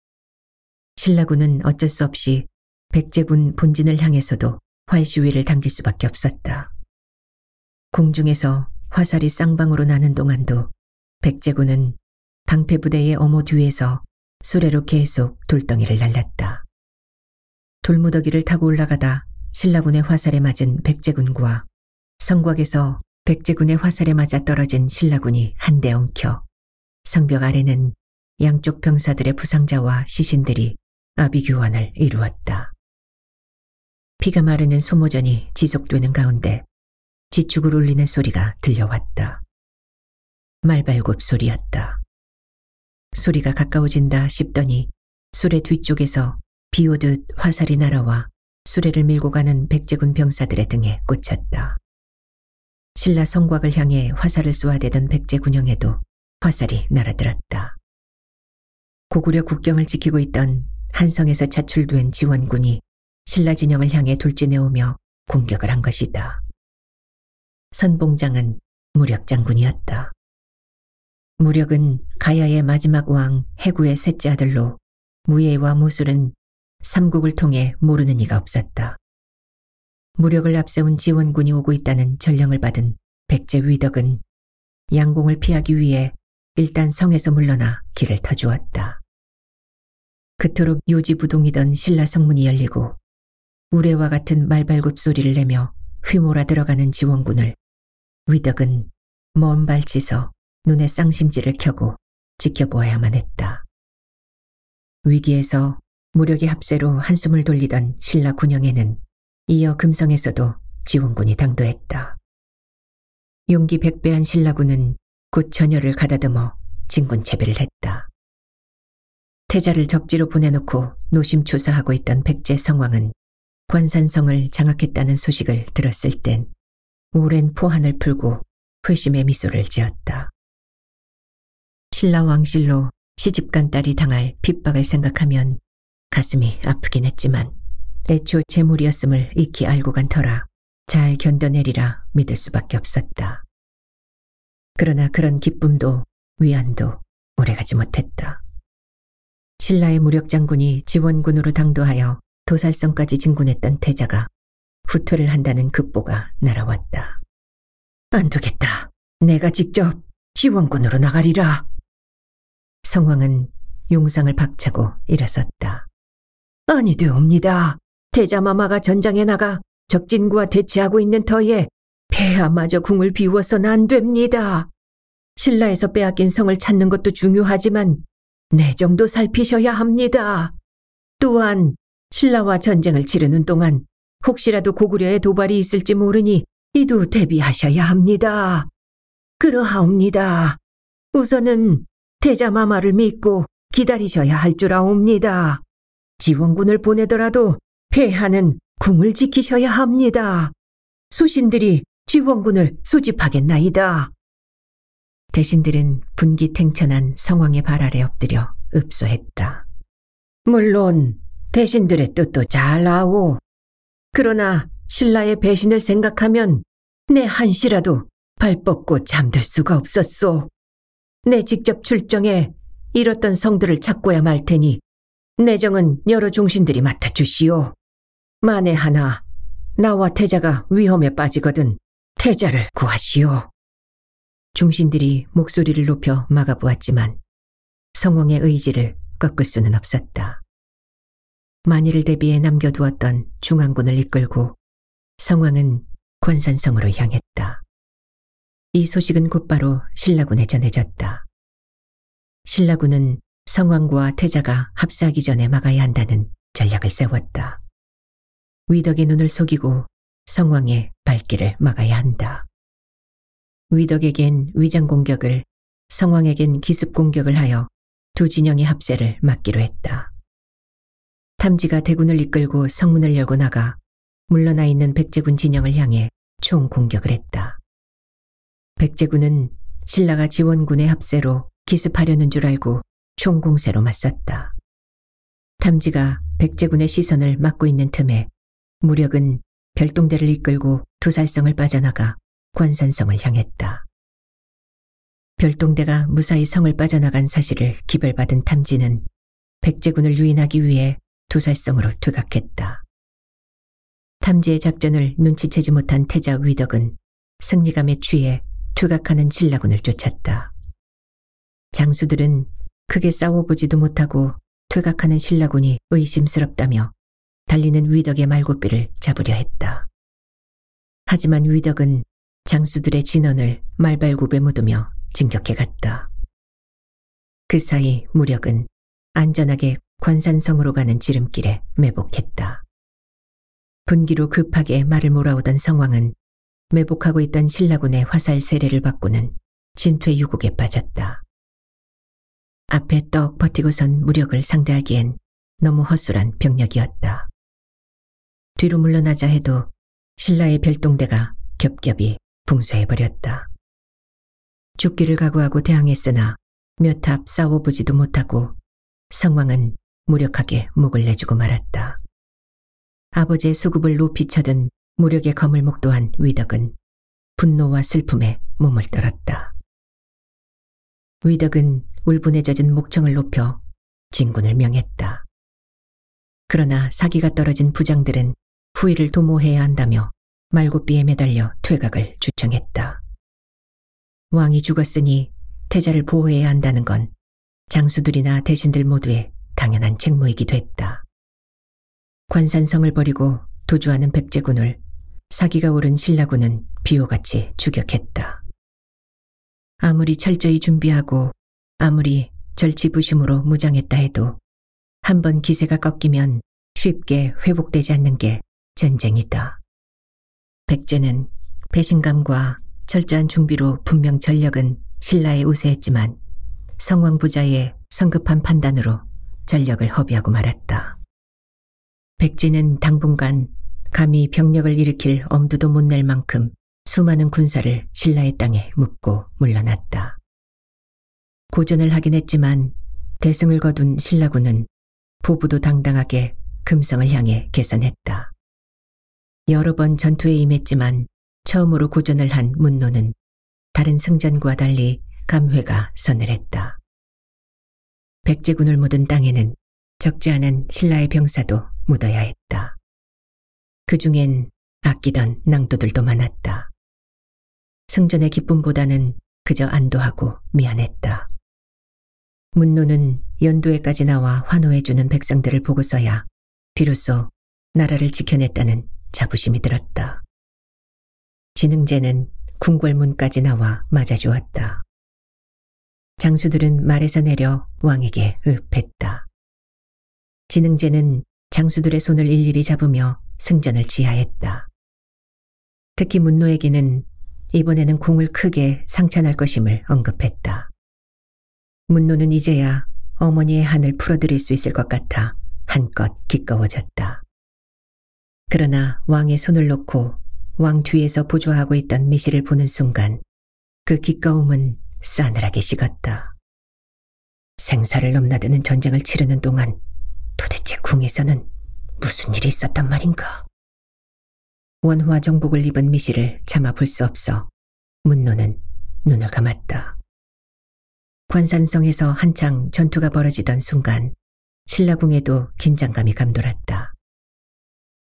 신라군은 어쩔 수 없이 백제군 본진을 향해서도 활시위를 당길 수밖에 없었다. 공중에서 화살이 쌍방으로 나는 동안도 백제군은 방패부대의 어모 뒤에서 수레로 계속 돌덩이를 날랐다. 돌무더기를 타고 올라가다 신라군의 화살에 맞은 백제군과 성곽에서 백제군의 화살에 맞아 떨어진 신라군이 한데 엉켜 성벽 아래는 양쪽 병사들의 부상자와 시신들이 아비규환을 이루었다. 피가 마르는 소모전이 지속되는 가운데 지축을 울리는 소리가 들려왔다. 말발굽 소리였다. 소리가 가까워진다 싶더니 수레 뒤쪽에서 비오듯 화살이 날아와 수레를 밀고 가는 백제군 병사들의 등에 꽂혔다. 신라 성곽을 향해 화살을 쏘아대던 백제군영에도 화살이 날아들었다. 고구려 국경을 지키고 있던 한성에서 차출된 지원군이 신라 진영을 향해 돌진해오며 공격을 한 것이다. 선봉장은 무력 장군이었다. 무력은 가야의 마지막 왕 해구의 셋째 아들로 무예와 무술은 삼국을 통해 모르는 이가 없었다. 무력을 앞세운 지원군이 오고 있다는 전령을 받은 백제 위덕은 양공을 피하기 위해 일단 성에서 물러나 길을 터주었다. 그토록 요지부동이던 신라 성문이 열리고 우레와 같은 말발굽 소리를 내며 휘몰아 들어가는 지원군을 위덕은 먼 발치서 눈에 쌍심지를 켜고 지켜보아야만 했다. 위기에서 무력의 합세로 한숨을 돌리던 신라 군영에는 이어 금성에서도 지원군이 당도했다. 용기 백배한 신라군은 곧 전열을 가다듬어 진군 채비를 했다. 태자를 적지로 보내놓고 노심초사하고 있던 백제 성왕은 관산성을 장악했다는 소식을 들었을 땐 오랜 포한을 풀고 회심의 미소를 지었다. 신라 왕실로 시집간 딸이 당할 핍박을 생각하면 가슴이 아프긴 했지만 애초 재물이었음을 익히 알고 간 터라 잘 견뎌내리라 믿을 수밖에 없었다. 그러나 그런 기쁨도 위안도 오래가지 못했다. 신라의 무력장군이 지원군으로 당도하여 도살성까지 진군했던 태자가 후퇴를 한다는 급보가 날아왔다. 안 되겠다. 내가 직접 지원군으로 나가리라. 성왕은 용상을 박차고 일어섰다. 아니 되옵니다. 태자마마가 전장에 나가 적진구와 대치하고 있는 터에 폐하마저 궁을 비워서는 안 됩니다. 신라에서 빼앗긴 성을 찾는 것도 중요하지만 내정도 살피셔야 합니다. 또한 신라와 전쟁을 치르는 동안 혹시라도 고구려의 도발이 있을지 모르니 이도 대비하셔야 합니다. 그러하옵니다. 우선은 태자마마를 믿고 기다리셔야 할 줄 아옵니다. 지원군을 보내더라도 폐하는 궁을 지키셔야 합니다. 수신들이 지원군을 소집하겠나이다. 대신들은 분기탱천한 성왕의 발 아래 엎드려 읍소했다. 물론 대신들의 뜻도 잘 아오. 그러나 신라의 배신을 생각하면 내 한시라도 발 뻗고 잠들 수가 없었소. 내 직접 출정해 잃었던 성들을 찾고야 말 테니 내정은 여러 종신들이 맡아주시오. 만에 하나 나와 태자가 위험에 빠지거든 태자를 구하시오. 중신들이 목소리를 높여 막아보았지만 성왕의 의지를 꺾을 수는 없었다. 만일을 대비해 남겨두었던 중앙군을 이끌고 성왕은 관산성으로 향했다. 이 소식은 곧바로 신라군에 전해졌다. 신라군은 성왕과 태자가 합사하기 전에 막아야 한다는 전략을 세웠다. 위덕의 눈을 속이고 성왕의 발길을 막아야 한다. 위덕에겐 위장 공격을, 성왕에겐 기습 공격을 하여 두 진영의 합세를 막기로 했다. 탐지가 대군을 이끌고 성문을 열고 나가 물러나 있는 백제군 진영을 향해 총 공격을 했다. 백제군은 신라가 지원군의 합세로 기습하려는 줄 알고 총공세로 맞섰다. 탐지가 백제군의 시선을 막고 있는 틈에 무력은 별동대를 이끌고 도살성을 빠져나가 관산성을 향했다. 별동대가 무사히 성을 빠져나간 사실을 기별받은 탐지는 백제군을 유인하기 위해 도살성으로 퇴각했다. 탐지의 작전을 눈치채지 못한 태자 위덕은 승리감에 취해 퇴각하는 신라군을 쫓았다. 장수들은 크게 싸워보지도 못하고 퇴각하는 신라군이 의심스럽다며 달리는 위덕의 말고삐를 잡으려 했다. 하지만 위덕은 장수들의 진언을 말발굽에 묻으며 진격해갔다. 그 사이 무력은 안전하게 관산성으로 가는 지름길에 매복했다. 분기로 급하게 말을 몰아오던 성왕은 매복하고 있던 신라군의 화살 세례를 받고는 진퇴유곡에 빠졌다. 앞에 떡 버티고 선 무력을 상대하기엔 너무 허술한 병력이었다. 뒤로 물러나자 해도 신라의 별동대가 겹겹이 봉쇄해버렸다. 죽기를 각오하고 대항했으나 몇 합 싸워보지도 못하고 성왕은 무력하게 목을 내주고 말았다. 아버지의 수급을 높이 쳐든 무력의 검을 목도한 위덕은 분노와 슬픔에 몸을 떨었다. 위덕은 울분에 젖은 목청을 높여 진군을 명했다. 그러나 사기가 떨어진 부장들은 후위를 도모해야 한다며 말고삐에 매달려 퇴각을 주청했다. 왕이 죽었으니 태자를 보호해야 한다는 건 장수들이나 대신들 모두의 당연한 책무이기도 했다. 관산성을 버리고 도주하는 백제군을 사기가 오른 신라군은 비호같이 추격했다. 아무리 철저히 준비하고 아무리 절치부심으로 무장했다 해도 한번 기세가 꺾이면 쉽게 회복되지 않는 게 전쟁이다. 백제는 배신감과 철저한 준비로 분명 전력은 신라에 우세했지만 성왕 부자의 성급한 판단으로 전력을 허비하고 말았다. 백제는 당분간 감히 병력을 일으킬 엄두도 못 낼 만큼 수많은 군사를 신라의 땅에 묻고 물러났다. 고전을 하긴 했지만 대승을 거둔 신라군은 포부도 당당하게 금성을 향해 개선했다. 여러 번 전투에 임했지만 처음으로 고전을 한 문노는 다른 승전과 달리 감회가 서늘했다. 백제군을 묻은 땅에는 적지 않은 신라의 병사도 묻어야 했다. 그 중엔 아끼던 낭도들도 많았다. 승전의 기쁨보다는 그저 안도하고 미안했다. 문노는 연도에까지 나와 환호해주는 백성들을 보고서야 비로소 나라를 지켜냈다는 자부심이 들었다. 진흥제는 궁궐문까지 나와 맞아주었다. 장수들은 말에서 내려 왕에게 읍했다. 진흥제는 장수들의 손을 일일이 잡으며 승전을 지하했다. 특히 문노에게는 이번에는 공을 크게 상찬할 것임을 언급했다. 문노는 이제야 어머니의 한을 풀어드릴 수 있을 것 같아 한껏 기꺼워졌다. 그러나 왕의 손을 놓고 왕 뒤에서 보좌하고 있던 미씨를 보는 순간 그 기꺼움은 싸늘하게 식었다. 생사를 넘나드는 전쟁을 치르는 동안 도대체 궁에서는 무슨 일이 있었단 말인가? 원화 정복을 입은 미씨를 차마 볼 수 없어 문노는 눈을 감았다. 관산성에서 한창 전투가 벌어지던 순간 신라궁에도 긴장감이 감돌았다.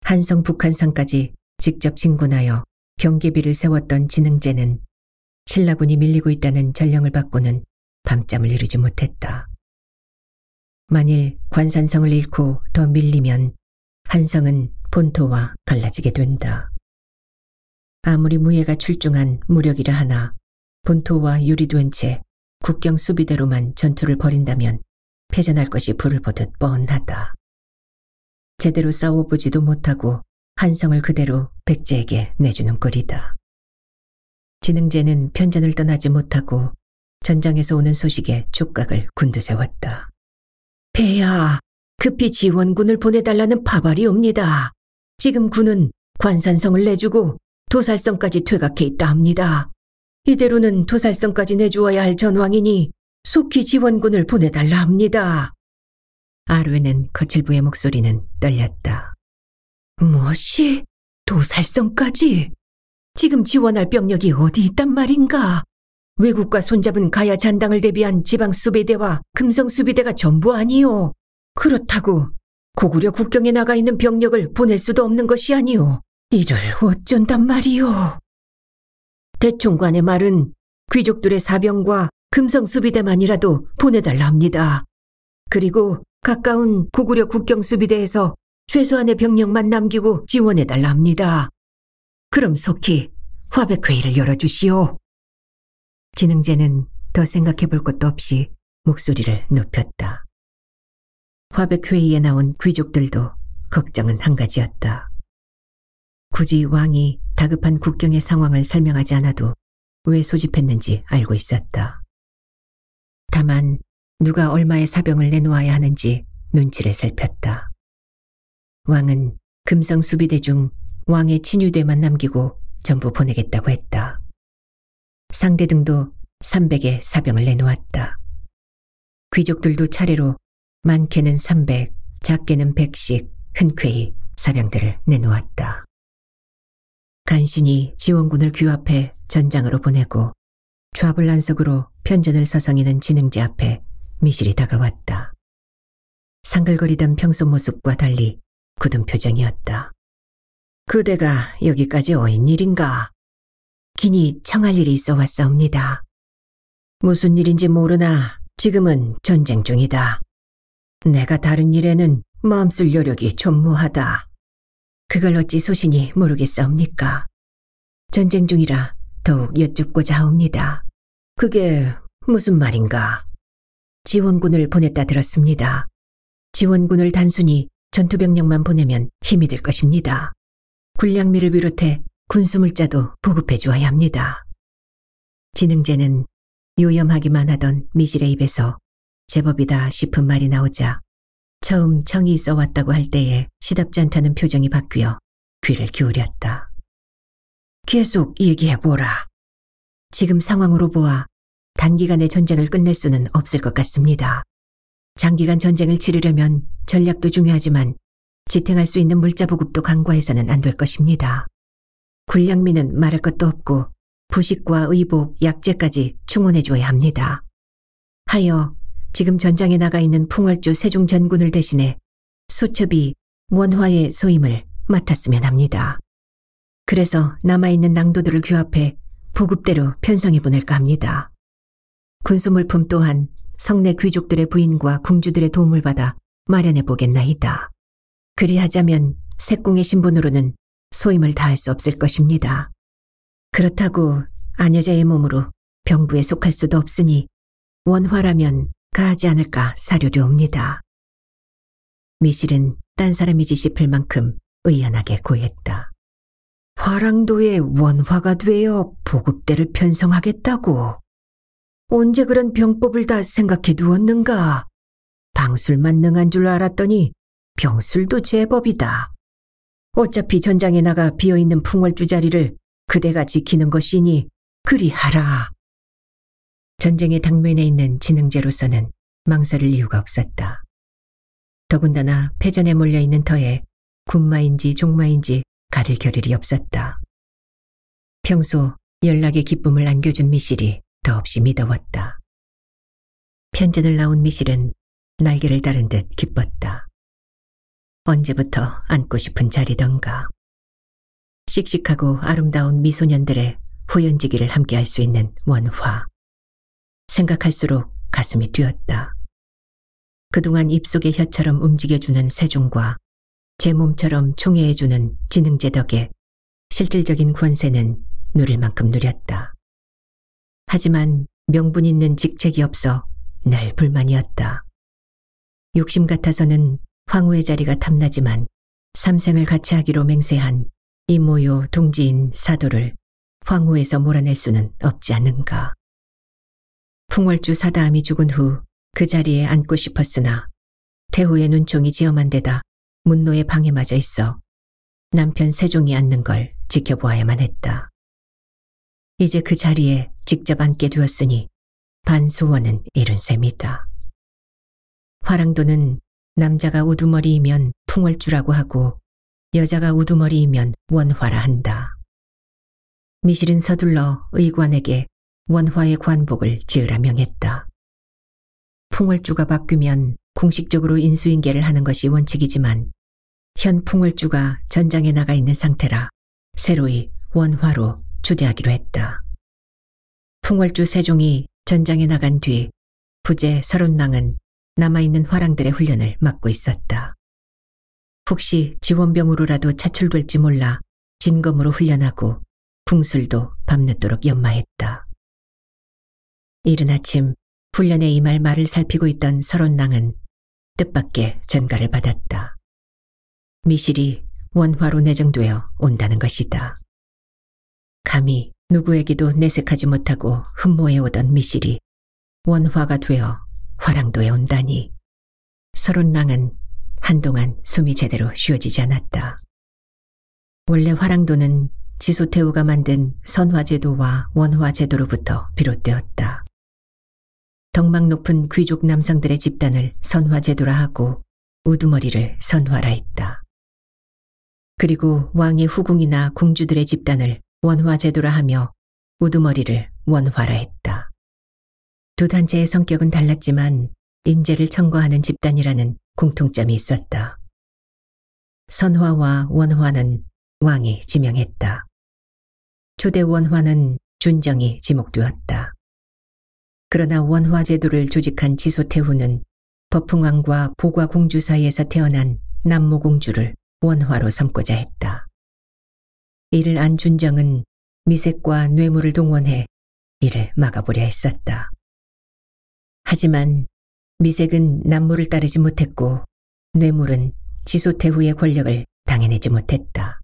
한성 북한성까지 직접 진군하여 경계비를 세웠던 진흥제는 신라군이 밀리고 있다는 전령을 받고는 밤잠을 이루지 못했다. 만일 관산성을 잃고 더 밀리면 한성은 본토와 갈라지게 된다. 아무리 무예가 출중한 무력이라 하나 본토와 유리된 채 국경 수비대로만 전투를 벌인다면 패전할 것이 불을 보듯 뻔하다. 제대로 싸워보지도 못하고 한성을 그대로 백제에게 내주는 꼴이다. 진흥제는 편전을 떠나지 못하고 전장에서 오는 소식에 촉각을 곤두세웠다. 폐하, 급히 지원군을 보내달라는 파발이 옵니다. 지금 군은 관산성을 내주고 도살성까지 퇴각해 있다 합니다. 이대로는 도살성까지 내주어야 할 전왕이니 속히 지원군을 보내달라 합니다. 아뢰는 거칠부의 목소리는 떨렸다. 무엇이? 도살성까지? 지금 지원할 병력이 어디 있단 말인가? 외국과 손잡은 가야 잔당을 대비한 지방수비대와 금성수비대가 전부 아니오. 그렇다고 고구려 국경에 나가 있는 병력을 보낼 수도 없는 것이 아니오. 이를 어쩐단 말이오. 대총관의 말은 귀족들의 사병과 금성수비대만이라도 보내달라 합니다. 그리고 가까운 고구려 국경수비대에서 최소한의 병력만 남기고 지원해달라 합니다. 그럼 속히 화백회의를 열어주시오. 진흥제는 더 생각해볼 것도 없이 목소리를 높였다. 화백회의에 나온 귀족들도 걱정은 한 가지였다. 굳이 왕이 다급한 국경의 상황을 설명하지 않아도 왜 소집했는지 알고 있었다. 다만 누가 얼마의 사병을 내놓아야 하는지 눈치를 살폈다. 왕은 금성수비대 중 왕의 친유대만 남기고 전부 보내겠다고 했다. 상대 등도 300의 사병을 내놓았다. 귀족들도 차례로 많게는 300, 작게는 100씩 흔쾌히 사병들을 내놓았다. 간신히 지원군을 규합해 전장으로 보내고 좌불란석으로 편전을 서성이는 진흥제 앞에 미실이 다가왔다. 상글거리던 평소 모습과 달리 굳은 표정이었다. 그대가 여기까지 오인 일인가? 긴히 청할 일이 있어 왔사옵니다. 무슨 일인지 모르나 지금은 전쟁 중이다. 내가 다른 일에는 마음쓸 여력이 전무하다. 그걸 어찌 소신이 모르겠사옵니까? 전쟁 중이라 더욱 여쭙고자 하옵니다. 그게 무슨 말인가? 지원군을 보냈다 들었습니다. 지원군을 단순히 전투병력만 보내면 힘이 들 것입니다. 군량미를 비롯해 군수물자도 보급해 주어야 합니다. 진흥제는 요염하기만 하던 미실의 입에서 제법이다 싶은 말이 나오자 처음 청이 있어 왔다고 할 때에 시답지 않다는 표정이 바뀌어 귀를 기울였다. 계속 얘기해보라. 지금 상황으로 보아 단기간에 전쟁을 끝낼 수는 없을 것 같습니다. 장기간 전쟁을 치르려면 전략도 중요하지만 지탱할 수 있는 물자 보급도 간과해서는 안 될 것입니다. 군량미는 말할 것도 없고 부식과 의복, 약재까지 충원해줘야 합니다. 하여 지금 전장에 나가 있는 풍월주 세종 전군을 대신해 소첩이 원화의 소임을 맡았으면 합니다. 그래서 남아있는 낭도들을 규합해 보급대로 편성해 보낼까 합니다. 군수물품 또한 성내 귀족들의 부인과 궁주들의 도움을 받아 마련해 보겠나이다. 그리하자면 색공의 신분으로는 소임을 다할 수 없을 것입니다. 그렇다고 아녀자의 몸으로 병부에 속할 수도 없으니 원화라면 가하지 않을까 사료려옵니다. 미실은 딴 사람이지 싶을 만큼 의연하게 고했다. 화랑도에 원화가 되어 보급대를 편성하겠다고? 언제 그런 병법을 다 생각해 두었는가? 방술만 능한 줄 알았더니 병술도 제법이다. 어차피 전장에 나가 비어있는 풍월주 자리를 그대가 지키는 것이니 그리하라. 전쟁의 당면에 있는 진흥제로서는 망설일 이유가 없었다. 더군다나 패전에 몰려있는 터에 군마인지 종마인지 가릴 겨를이 없었다. 평소 연락의 기쁨을 안겨준 미실이 더없이 미더웠다. 편전을 나온 미실은 날개를 다른 듯 기뻤다. 언제부터 앉고 싶은 자리던가. 씩씩하고 아름다운 미소년들의 호연지기를 함께할 수 있는 원화. 생각할수록 가슴이 뛰었다. 그동안 입속의 혀처럼 움직여주는 세종과 제 몸처럼 총애해주는 진흥제 덕에 실질적인 권세는 누릴 만큼 누렸다. 하지만 명분 있는 직책이 없어 늘 불만이었다. 욕심 같아서는 황후의 자리가 탐나지만 삼생을 같이 하기로 맹세한 이모요 동지인 사도를 황후에서 몰아낼 수는 없지 않은가. 풍월주 사다함이 죽은 후 그 자리에 앉고 싶었으나 태후의 눈총이 지엄한 데다 문노의 방해마저 있어 남편 세종이 앉는 걸 지켜보아야만 했다. 이제 그 자리에 직접 앉게 되었으니 반소원은 이룬 셈이다. 화랑도는 남자가 우두머리이면 풍월주라고 하고 여자가 우두머리이면 원화라 한다. 미실은 서둘러 의관에게 원화의 관복을 지으라 명했다. 풍월주가 바뀌면 공식적으로 인수인계를 하는 것이 원칙이지만 현 풍월주가 전장에 나가 있는 상태라 새로이 원화로 추대하기로 했다. 풍월주 세종이 전장에 나간 뒤 부제 설원랑은 남아있는 화랑들의 훈련을 맡고 있었다. 혹시 지원병으로라도 차출될지 몰라 진검으로 훈련하고 궁술도 밤늦도록 연마했다. 이른 아침 훈련에 임할 말을 살피고 있던 설원랑은 뜻밖의 전가를 받았다. 미실이 원화로 내정되어 온다는 것이다. 감히 누구에게도 내색하지 못하고 흠모해오던 미실이 원화가 되어 화랑도에 온다니. 설원랑은 한동안 숨이 제대로 쉬어지지 않았다. 원래 화랑도는 지소태우가 만든 선화제도와 원화제도로부터 비롯되었다. 덕망 높은 귀족 남성들의 집단을 선화제도라 하고 우두머리를 선화라 했다. 그리고 왕의 후궁이나 공주들의 집단을 원화제도라 하며 우두머리를 원화라 했다. 두 단체의 성격은 달랐지만 인재를 청거하는 집단이라는 공통점이 있었다. 선화와 원화는 왕이 지명했다. 초대 원화는 준정이 지목되었다. 그러나 원화제도를 조직한 지소태후는 버풍왕과 보과공주 사이에서 태어난 남모공주를 원화로 삼고자 했다. 이를 안 준정은 미색과 뇌물을 동원해 이를 막아보려 했었다. 하지만 미색은 남모를 따르지 못했고 뇌물은 지소태후의 권력을 당해내지 못했다.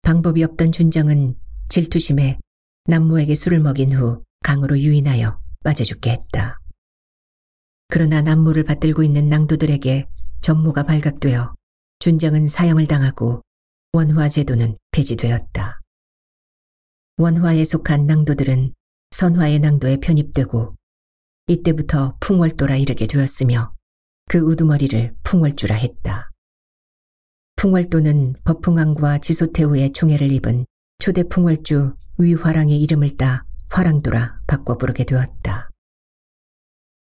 방법이 없던 준정은 질투심에 남모에게 술을 먹인 후 강으로 유인하여 빠져 죽게 했다. 그러나 남모를 받들고 있는 낭도들에게 전모가 발각되어 준정은 사형을 당하고 원화제도는 폐지되었다. 원화에 속한 낭도들은 선화의 낭도에 편입되고 이때부터 풍월도라 이르게 되었으며 그 우두머리를 풍월주라 했다. 풍월도는 버풍왕과 지소태후의 총애를 입은 초대 풍월주 위화랑의 이름을 따 화랑도라 바꿔 부르게 되었다.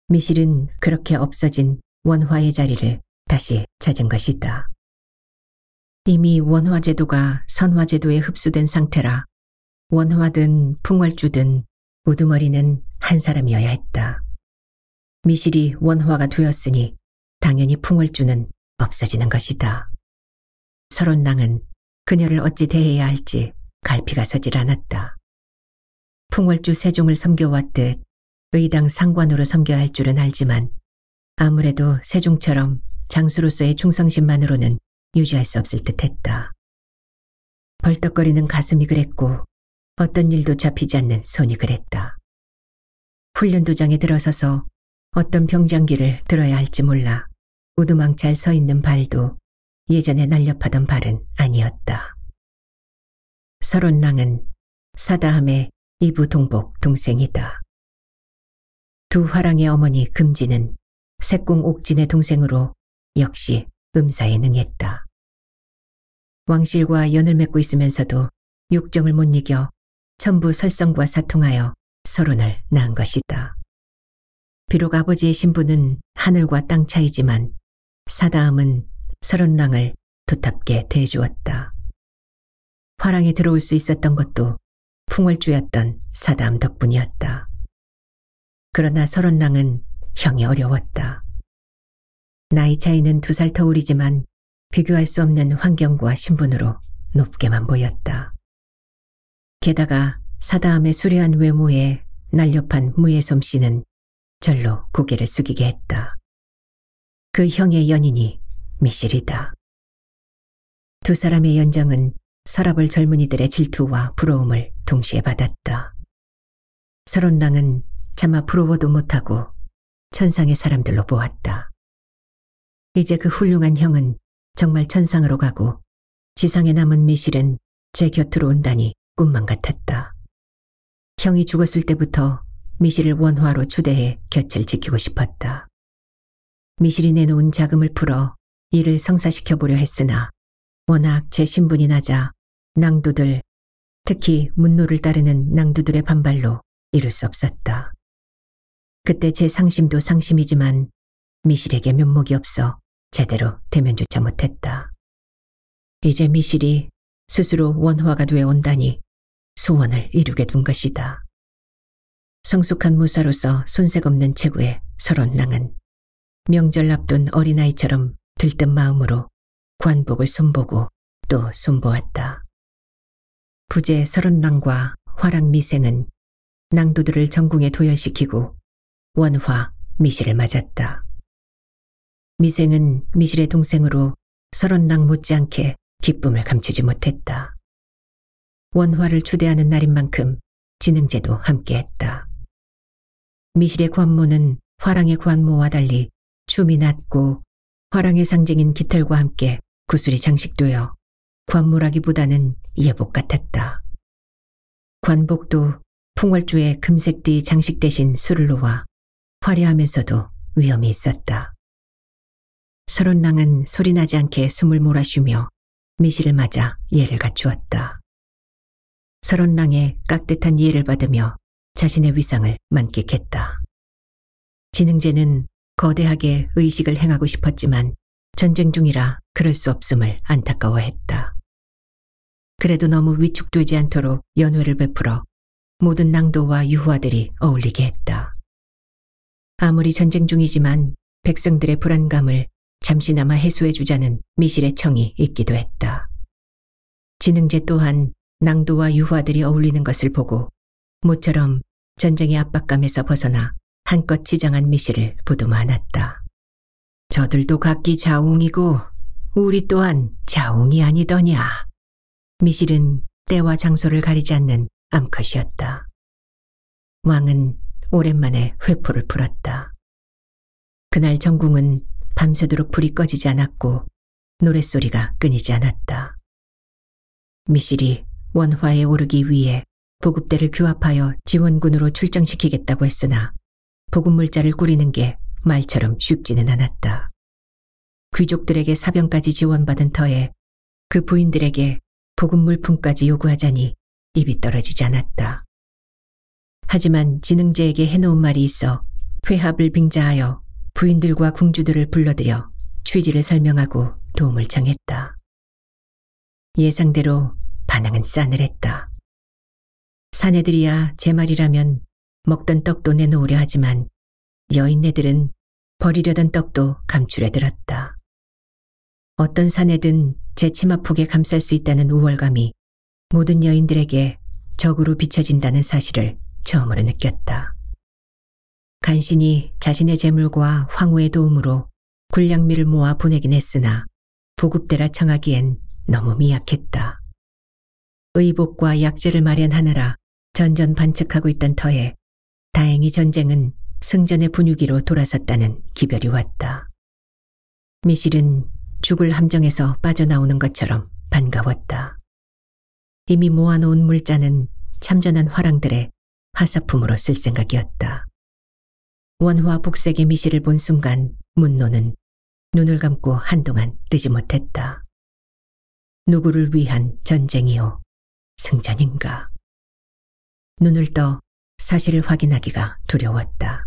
미실은 그렇게 없어진 원화의 자리를 다시 찾은 것이다. 이미 원화제도가 선화제도에 흡수된 상태라 원화든 풍월주든 우두머리는 한 사람이어야 했다. 미실이 원화가 되었으니 당연히 풍월주는 없어지는 것이다. 설원랑은 그녀를 어찌 대해야 할지 갈피가 서질 않았다. 풍월주 세종을 섬겨왔듯 의당 상관으로 섬겨야 할 줄은 알지만 아무래도 세종처럼 장수로서의 충성심만으로는 유지할 수 없을 듯했다. 벌떡거리는 가슴이 그랬고 어떤 일도 잡히지 않는 손이 그랬다. 훈련도장에 들어서서 어떤 병장기를 들어야 할지 몰라 우두망찰 서 있는 발도 예전에 날렵하던 발은 아니었다. 설원랑은 사다함의 이부 동복 동생이다. 두 화랑의 어머니 금지는 색공 옥진의 동생으로 역시 음사에 능했다. 왕실과 연을 맺고 있으면서도 욕정을 못 이겨 천부 설성과 사통하여 서론을 낳은 것이다. 비록 아버지의 신부는 하늘과 땅 차이지만 사다함은 설원랑을 도탑게 대해주었다. 화랑에 들어올 수 있었던 것도 풍월주였던 사다함 덕분이었다. 그러나 설원랑은 형이 어려웠다. 나이 차이는 2살 터울이지만 비교할 수 없는 환경과 신분으로 높게만 보였다. 게다가 사다함의 수려한 외모에 날렵한 무예 솜씨는 절로 고개를 숙이게 했다. 그 형의 연인이 미실이다. 두 사람의 연정은 서랍을 젊은이들의 질투와 부러움을 동시에 받았다. 설원랑은 차마 부러워도 못하고 천상의 사람들로 보았다. 이제 그 훌륭한 형은 정말 천상으로 가고 지상에 남은 미실은 제 곁으로 온다니 꿈만 같았다. 형이 죽었을 때부터 미실을 원화로 추대해 곁을 지키고 싶었다. 미실이 내놓은 자금을 풀어 이를 성사시켜보려 했으나 워낙 제 신분이 낮아 낭도들, 특히 문노를 따르는 낭두들의 반발로 이룰 수 없었다. 그때 제 상심도 상심이지만 미실에게 면목이 없어 제대로 대면조차 못했다. 이제 미실이 스스로 원화가 되어 온다니 소원을 이루게 둔 것이다. 성숙한 무사로서 손색 없는 체구의 설원랑은 명절 앞둔 어린아이처럼 들뜬 마음으로 관복을 손보고 또 손보았다. 부제 설원랑과 화랑 미생은 낭도들을 전궁에 도열시키고 원화 미실을 맞았다. 미생은 미실의 동생으로 설원랑 못지않게 기쁨을 감추지 못했다. 원화를 추대하는 날인 만큼 진흥제도 함께했다. 미실의 관모는 화랑의 관모와 달리 춤이 낮고 화랑의 상징인 깃털과 함께 구슬이 장식되어 관모라기보다는 예복 같았다. 관복도 풍월주에 금색띠 장식 대신 술을 놓아 화려하면서도 위험이 있었다. 서론랑은 소리나지 않게 숨을 몰아쉬며 미실을 맞아 예를 갖추었다. 서론랑의 깍듯한 이해를 받으며 자신의 위상을 만끽했다. 진흥재는 거대하게 의식을 행하고 싶었지만 전쟁 중이라 그럴 수 없음을 안타까워했다. 그래도 너무 위축되지 않도록 연회를 베풀어 모든 낭도와 유화들이 어울리게 했다. 아무리 전쟁 중이지만 백성들의 불안감을 잠시나마 해소해주자는 미실의 청이 있기도 했다. 진흥재 또한 낭도와 유화들이 어울리는 것을 보고 모처럼 전쟁의 압박감에서 벗어나 한껏 지장한 미실을 보듬어 안았다. 저들도 각기 자웅이고 우리 또한 자웅이 아니더냐. 미실은 때와 장소를 가리지 않는 암컷이었다. 왕은 오랜만에 회포를 풀었다. 그날 정궁은 밤새도록 불이 꺼지지 않았고 노랫소리가 끊이지 않았다. 미실이 원화에 오르기 위해 보급대를 규합하여 지원군으로 출정시키겠다고 했으나 보급물자를 꾸리는 게 말처럼 쉽지는 않았다. 귀족들에게 사병까지 지원받은 터에 그 부인들에게 보급물품까지 요구하자니 입이 떨어지지 않았다. 하지만 진흥재에게 해놓은 말이 있어 회합을 빙자하여 부인들과 궁주들을 불러들여 취지를 설명하고 도움을 청했다. 예상대로 반응은 싸늘했다. 사내들이야 제 말이라면 먹던 떡도 내놓으려 하지만 여인네들은 버리려던 떡도 감추려 들었다. 어떤 사내든 제 치마폭에 감쌀 수 있다는 우월감이 모든 여인들에게 적으로 비춰진다는 사실을 처음으로 느꼈다. 간신히 자신의 재물과 황후의 도움으로 군량미를 모아 보내긴 했으나 보급대라 청하기엔 너무 미약했다. 의복과 약재를 마련하느라 전전반측하고 있던 터에 다행히 전쟁은 승전의 분위기로 돌아섰다는 기별이 왔다. 미실은 죽을 함정에서 빠져나오는 것처럼 반가웠다. 이미 모아놓은 물자는 참전한 화랑들의 하사품으로 쓸 생각이었다. 원화 복색의 미실을 본 순간 문노는 눈을 감고 한동안 뜨지 못했다. 누구를 위한 전쟁이요? 승전인가? 눈을 떠 사실을 확인하기가 두려웠다.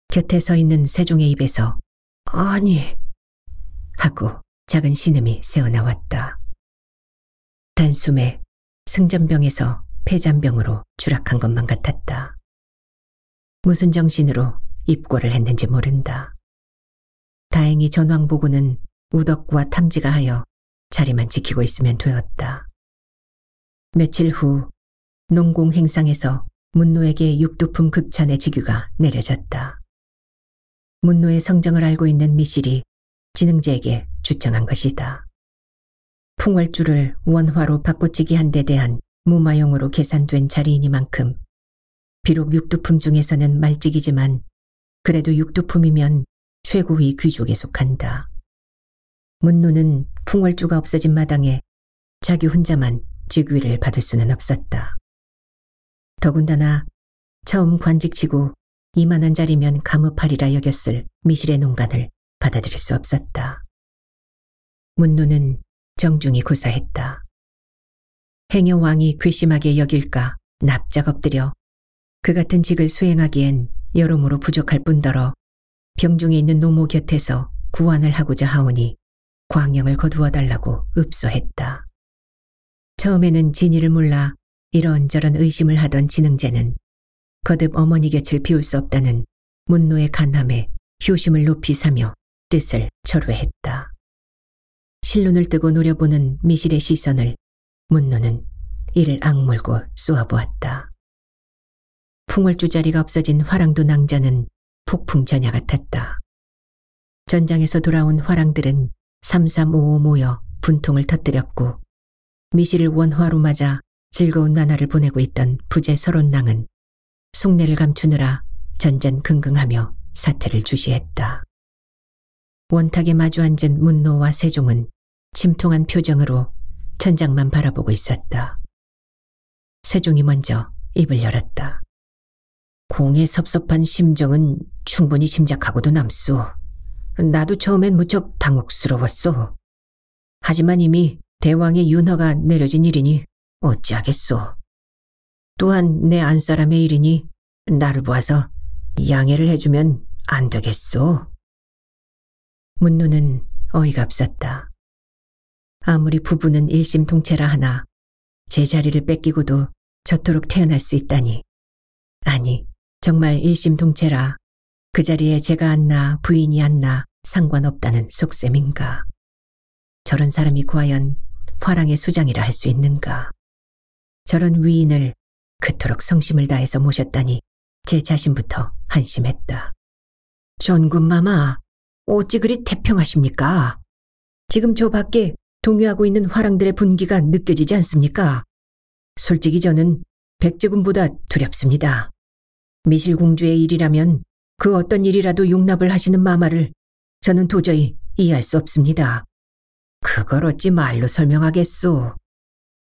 곁에 서 있는 세종의 입에서 아니 하고 작은 신음이 새어나왔다. 단숨에 승전병에서 폐잔병으로 추락한 것만 같았다. 무슨 정신으로 입고를 했는지 모른다. 다행히 전왕보고는 우덕과 탐지가 하여 자리만 지키고 있으면 되었다. 며칠 후 농공 행상에서 문노에게 육두품 급찬의 직위가 내려졌다. 문노의 성정을 알고 있는 미실이 진흥재에게 주청한 것이다. 풍월주를 원화로 바꿔치기 한 데 대한 무마용으로 계산된 자리이니만큼 비록 육두품 중에서는 말직이지만 그래도 육두품이면 최고위 귀족에 속한다. 문노는 풍월주가 없어진 마당에 자기 혼자만 직위를 받을 수는 없었다. 더군다나 처음 관직치고 이만한 자리면 감업하리라 여겼을 미실의 농간을 받아들일 수 없었다. 문노는 정중히 고사했다. 행여 왕이 괘씸하게 여길까 납작 엎드려 그 같은 직을 수행하기엔 여러모로 부족할 뿐더러 병중에 있는 노모 곁에서 구안을 하고자 하오니 광령을 거두어 달라고 읍소했다. 처음에는 진위를 몰라 이런저런 의심을 하던 진흥재는 거듭 어머니 곁을 비울 수 없다는 문노의 간함에 효심을 높이 사며 뜻을 철회했다. 실눈을 뜨고 노려보는 미실의 시선을 문노는 이를 악물고 쏘아보았다. 풍월주 자리가 없어진 화랑도 낭자는 폭풍전야 같았다. 전장에서 돌아온 화랑들은 삼삼오오 모여 분통을 터뜨렸고 미실을 원화로 맞아 즐거운 나날을 보내고 있던 부제 서론랑은 속내를 감추느라 전전긍긍하며 사태를 주시했다. 원탁에 마주 앉은 문노와 세종은 침통한 표정으로 천장만 바라보고 있었다. 세종이 먼저 입을 열었다. 공의 섭섭한 심정은 충분히 짐작하고도 남소. 나도 처음엔 무척 당혹스러웠소. 하지만 이미 대왕의 윤허가 내려진 일이니 어찌하겠소. 또한 내 안사람의 일이니 나를 보아서 양해를 해주면 안 되겠소. 문노는 어이가 없었다. 아무리 부부는 일심동체라 하나 제자리를 뺏기고도 저토록 태어날 수 있다니. 아니, 정말 일심동체라 그 자리에 제가 앉나 부인이 앉나 상관없다는 속셈인가. 저런 사람이 과연 화랑의 수장이라 할 수 있는가. 저런 위인을 그토록 성심을 다해서 모셨다니 제 자신부터 한심했다. 전군마마, 어찌 그리 태평하십니까? 지금 저 밖에 동요하고 있는 화랑들의 분기가 느껴지지 않습니까? 솔직히 저는 백제군보다 두렵습니다. 미실공주의 일이라면 그 어떤 일이라도 용납을 하시는 마마를 저는 도저히 이해할 수 없습니다. 그걸 어찌 말로 설명하겠소.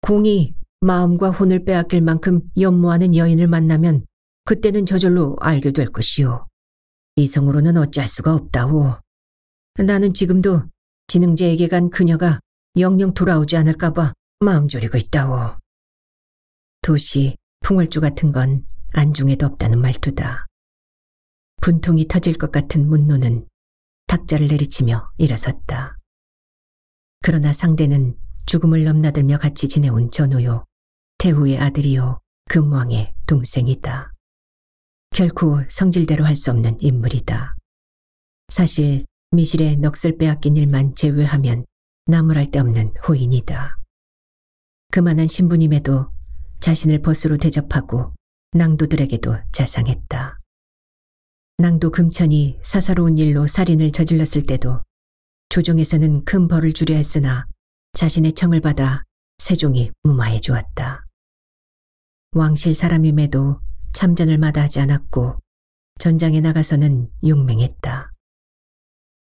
공이 마음과 혼을 빼앗길 만큼 연모하는 여인을 만나면 그때는 저절로 알게 될 것이오. 이성으로는 어찌할 수가 없다오. 나는 지금도 진흥제에게 간 그녀가 영영 돌아오지 않을까봐 마음 졸이고 있다오. 도시 풍월주 같은 건 안중에도 없다는 말투다. 분통이 터질 것 같은 문노는 탁자를 내리치며 일어섰다. 그러나 상대는 죽음을 넘나들며 같이 지내온 전우요, 태후의 아들이요, 금왕의 동생이다. 결코 성질대로 할 수 없는 인물이다. 사실 미실의 넋을 빼앗긴 일만 제외하면 나무랄 데 없는 호인이다. 그만한 신부님에도 자신을 벗으로 대접하고 낭도들에게도 자상했다. 낭도 금천이 사사로운 일로 살인을 저질렀을 때도 조정에서는 큰 벌을 주려 했으나 자신의 청을 받아 세종이 무마해 주었다. 왕실 사람임에도 참전을 마다하지 않았고 전장에 나가서는 용맹했다.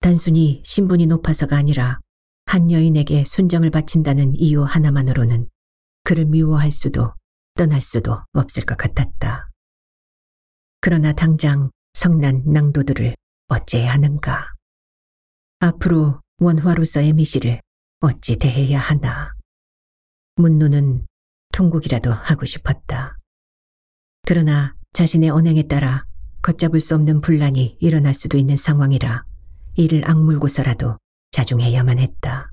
단순히 신분이 높아서가 아니라 한 여인에게 순정을 바친다는 이유 하나만으로는 그를 미워할 수도 떠날 수도 없을 것 같았다. 그러나 당장 성난 낭도들을 어찌해야 하는가. 앞으로 원화로서의 미실을 어찌 대해야 하나. 문노는 통곡이라도 하고 싶었다. 그러나 자신의 언행에 따라 걷잡을 수 없는 분란이 일어날 수도 있는 상황이라 이를 악물고서라도 자중해야만 했다.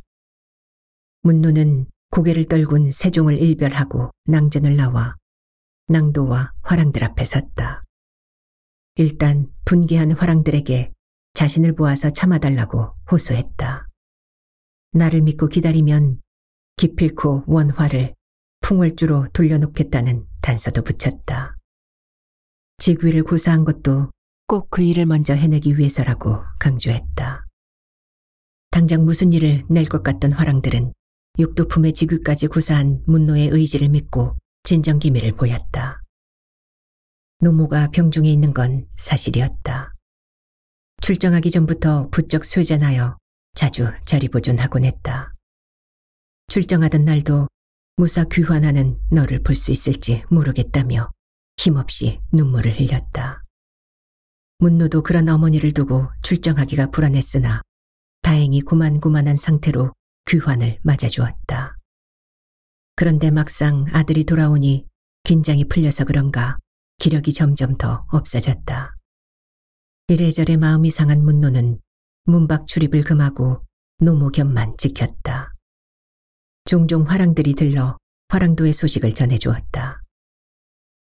문노는 고개를 떨군 세종을 일별하고 낭전을 나와 낭도와 화랑들 앞에 섰다. 일단 분개한 화랑들에게 자신을 보아서 참아달라고 호소했다. 나를 믿고 기다리면 기필코 원화를 풍월주로 돌려놓겠다는 단서도 붙였다. 직위를 고사한 것도 꼭 그 일을 먼저 해내기 위해서라고 강조했다. 당장 무슨 일을 낼 것 같던 화랑들은 육두품의 직위까지 고사한 문노의 의지를 믿고 진정기미를 보였다. 노모가 병중에 있는 건 사실이었다. 출정하기 전부터 부쩍 쇠잔하여 자주 자리보존하곤 했다. 출정하던 날도 무사 귀환하는 너를 볼 수 있을지 모르겠다며 힘없이 눈물을 흘렸다. 문노도 그런 어머니를 두고 출정하기가 불안했으나 다행히 고만고만한 상태로 귀환을 맞아주었다. 그런데 막상 아들이 돌아오니 긴장이 풀려서 그런가 기력이 점점 더 없어졌다. 이래저래 마음이 상한 문노는 문밖 출입을 금하고 노모 곁만 지켰다. 종종 화랑들이 들러 화랑도의 소식을 전해주었다.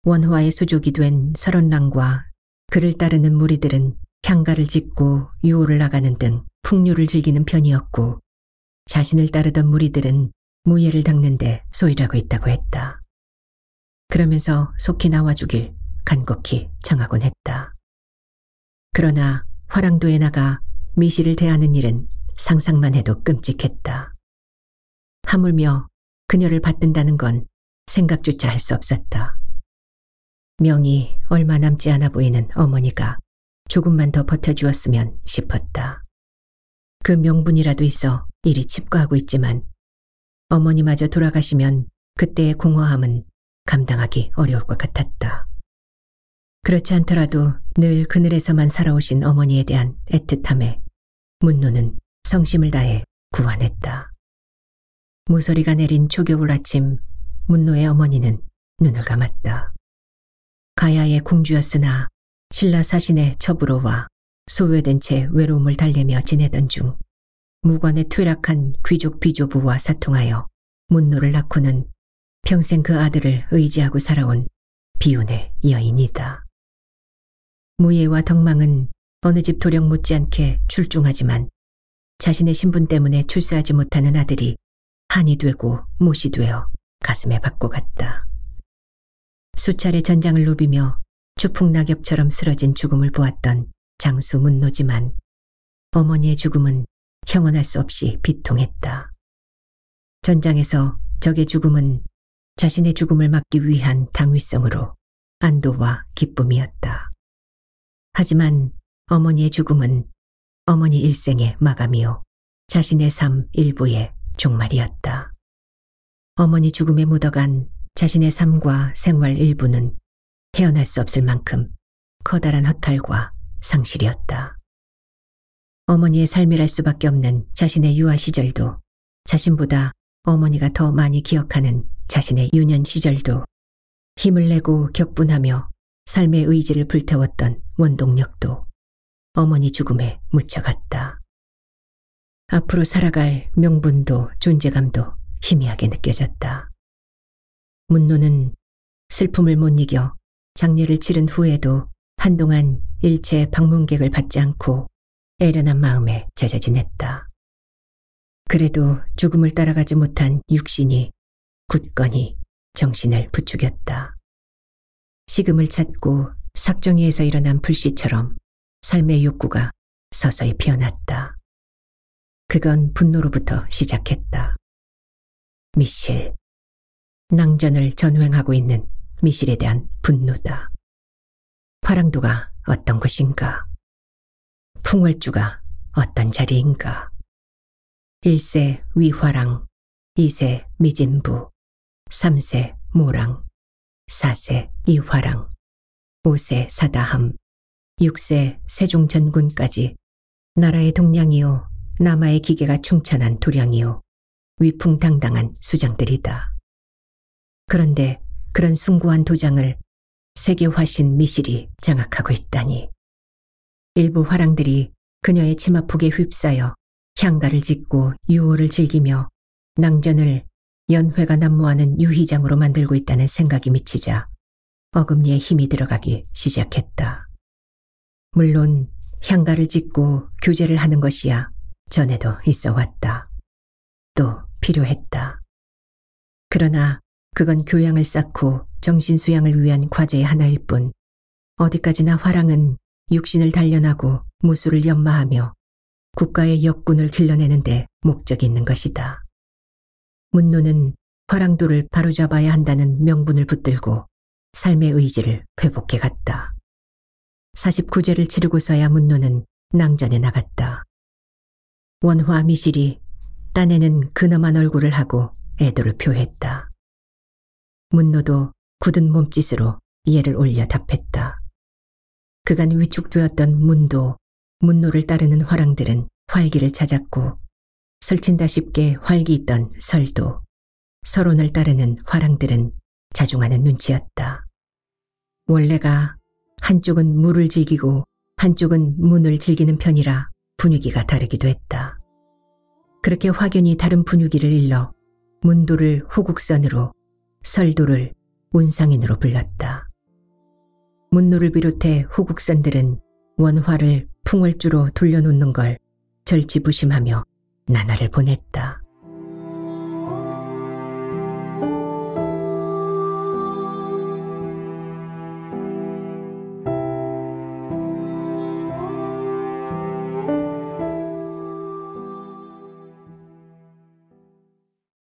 원화의 수족이 된 설원랑과 그를 따르는 무리들은 향가를 짓고 유호를 나가는 등 풍류를 즐기는 편이었고 자신을 따르던 무리들은 무예를 닦는데 소일하고 있다고 했다. 그러면서 속히 나와주길 간곡히 청하곤 했다. 그러나 화랑도에 나가 미실을 대하는 일은 상상만 해도 끔찍했다. 하물며 그녀를 받든다는 건 생각조차 할 수 없었다. 명이 얼마 남지 않아 보이는 어머니가 조금만 더 버텨주었으면 싶었다. 그 명분이라도 있어 이리 칩거하고 있지만 어머니마저 돌아가시면 그때의 공허함은 감당하기 어려울 것 같았다. 그렇지 않더라도 늘 그늘에서만 살아오신 어머니에 대한 애틋함에 문노는 성심을 다해 구안했다. 무소리가 내린 초겨울 아침, 문노의 어머니는 눈을 감았다. 가야의 공주였으나 신라 사신의 첩으로와 소외된 채 외로움을 달래며 지내던 중 무관에 퇴락한 귀족 비조부와 사통하여 문노를 낳고는 평생 그 아들을 의지하고 살아온 비운의 여인이다. 무예와 덕망은 어느 집 도령 못지않게 출중하지만 자신의 신분 때문에 출세하지 못하는 아들이 한이 되고 못이 되어 가슴에 받고 갔다. 수차례 전장을 누비며 추풍낙엽처럼 쓰러진 죽음을 보았던 장수 문노지만 어머니의 죽음은 형언할 수 없이 비통했다. 전장에서 적의 죽음은 자신의 죽음을 막기 위한 당위성으로 안도와 기쁨이었다. 하지만 어머니의 죽음은 어머니 일생의 마감이요 자신의 삶 일부의 종말이었다. 어머니 죽음에 묻어간 자신의 삶과 생활 일부는 헤어날 수 없을 만큼 커다란 허탈과 상실이었다. 어머니의 삶이랄 수밖에 없는 자신의 유아 시절도, 자신보다 어머니가 더 많이 기억하는 자신의 유년 시절도, 힘을 내고 격분하며 삶의 의지를 불태웠던 원동력도 어머니 죽음에 묻혀갔다. 앞으로 살아갈 명분도 존재감도 희미하게 느껴졌다. 문노는 슬픔을 못 이겨 장례를 치른 후에도 한동안 일체 방문객을 받지 않고 애련한 마음에 젖어 지냈다. 그래도 죽음을 따라가지 못한 육신이 굳건히 정신을 부추겼다. 식음을 찾고 삭정이에서 일어난 불씨처럼 삶의 욕구가 서서히 피어났다. 그건 분노로부터 시작했다. 미실, 낭전을 전횡하고 있는 미실에 대한 분노다. 화랑도가 어떤 곳인가? 풍월주가 어떤 자리인가? 1세 위화랑, 2세 미진부, 3세 모랑, 4세 이화랑, 5세 사다함, 6세 세종전군까지 나라의 동량이요 남아의 기계가 충천한 도량이요 위풍당당한 수장들이다. 그런데 그런 숭고한 도장을 세계 화신 미실이 장악하고 있다니. 일부 화랑들이 그녀의 치마폭에 휩싸여 향가를 짓고 유호를 즐기며 낭전을 연회가 난무하는 유희장으로 만들고 있다는 생각이 미치자 어금니에 힘이 들어가기 시작했다. 물론 향가를 짓고 교제를 하는 것이야 전에도 있어 왔다. 또 필요했다. 그러나 그건 교양을 쌓고 정신수양을 위한 과제의 하나일 뿐 어디까지나 화랑은 육신을 단련하고 무술을 연마하며 국가의 역군을 길러내는데 목적이 있는 것이다. 문노는 화랑도를 바로잡아야 한다는 명분을 붙들고 삶의 의지를 회복해 갔다. 49제를 치르고서야 문노는 낭전에 나갔다. 원화 미실이 딴에는 근엄한 얼굴을 하고 애도를 표했다. 문노도 굳은 몸짓으로 예를 올려 답했다. 그간 위축되었던 문노를 따르는 화랑들은 활기를 찾았고 설친다 쉽게 활기 있던 설도, 설원을 따르는 화랑들은 자중하는 눈치였다. 원래가 한쪽은 물을 즐기고 한쪽은 문을 즐기는 편이라 분위기가 다르기도 했다. 그렇게 확연히 다른 분위기를 일러 문도를 호국선으로, 설도를 운상인으로 불렀다. 문노를 비롯해 호국선들은 원화를 풍월주로 돌려놓는 걸 절지부심하며 나날을 보냈다.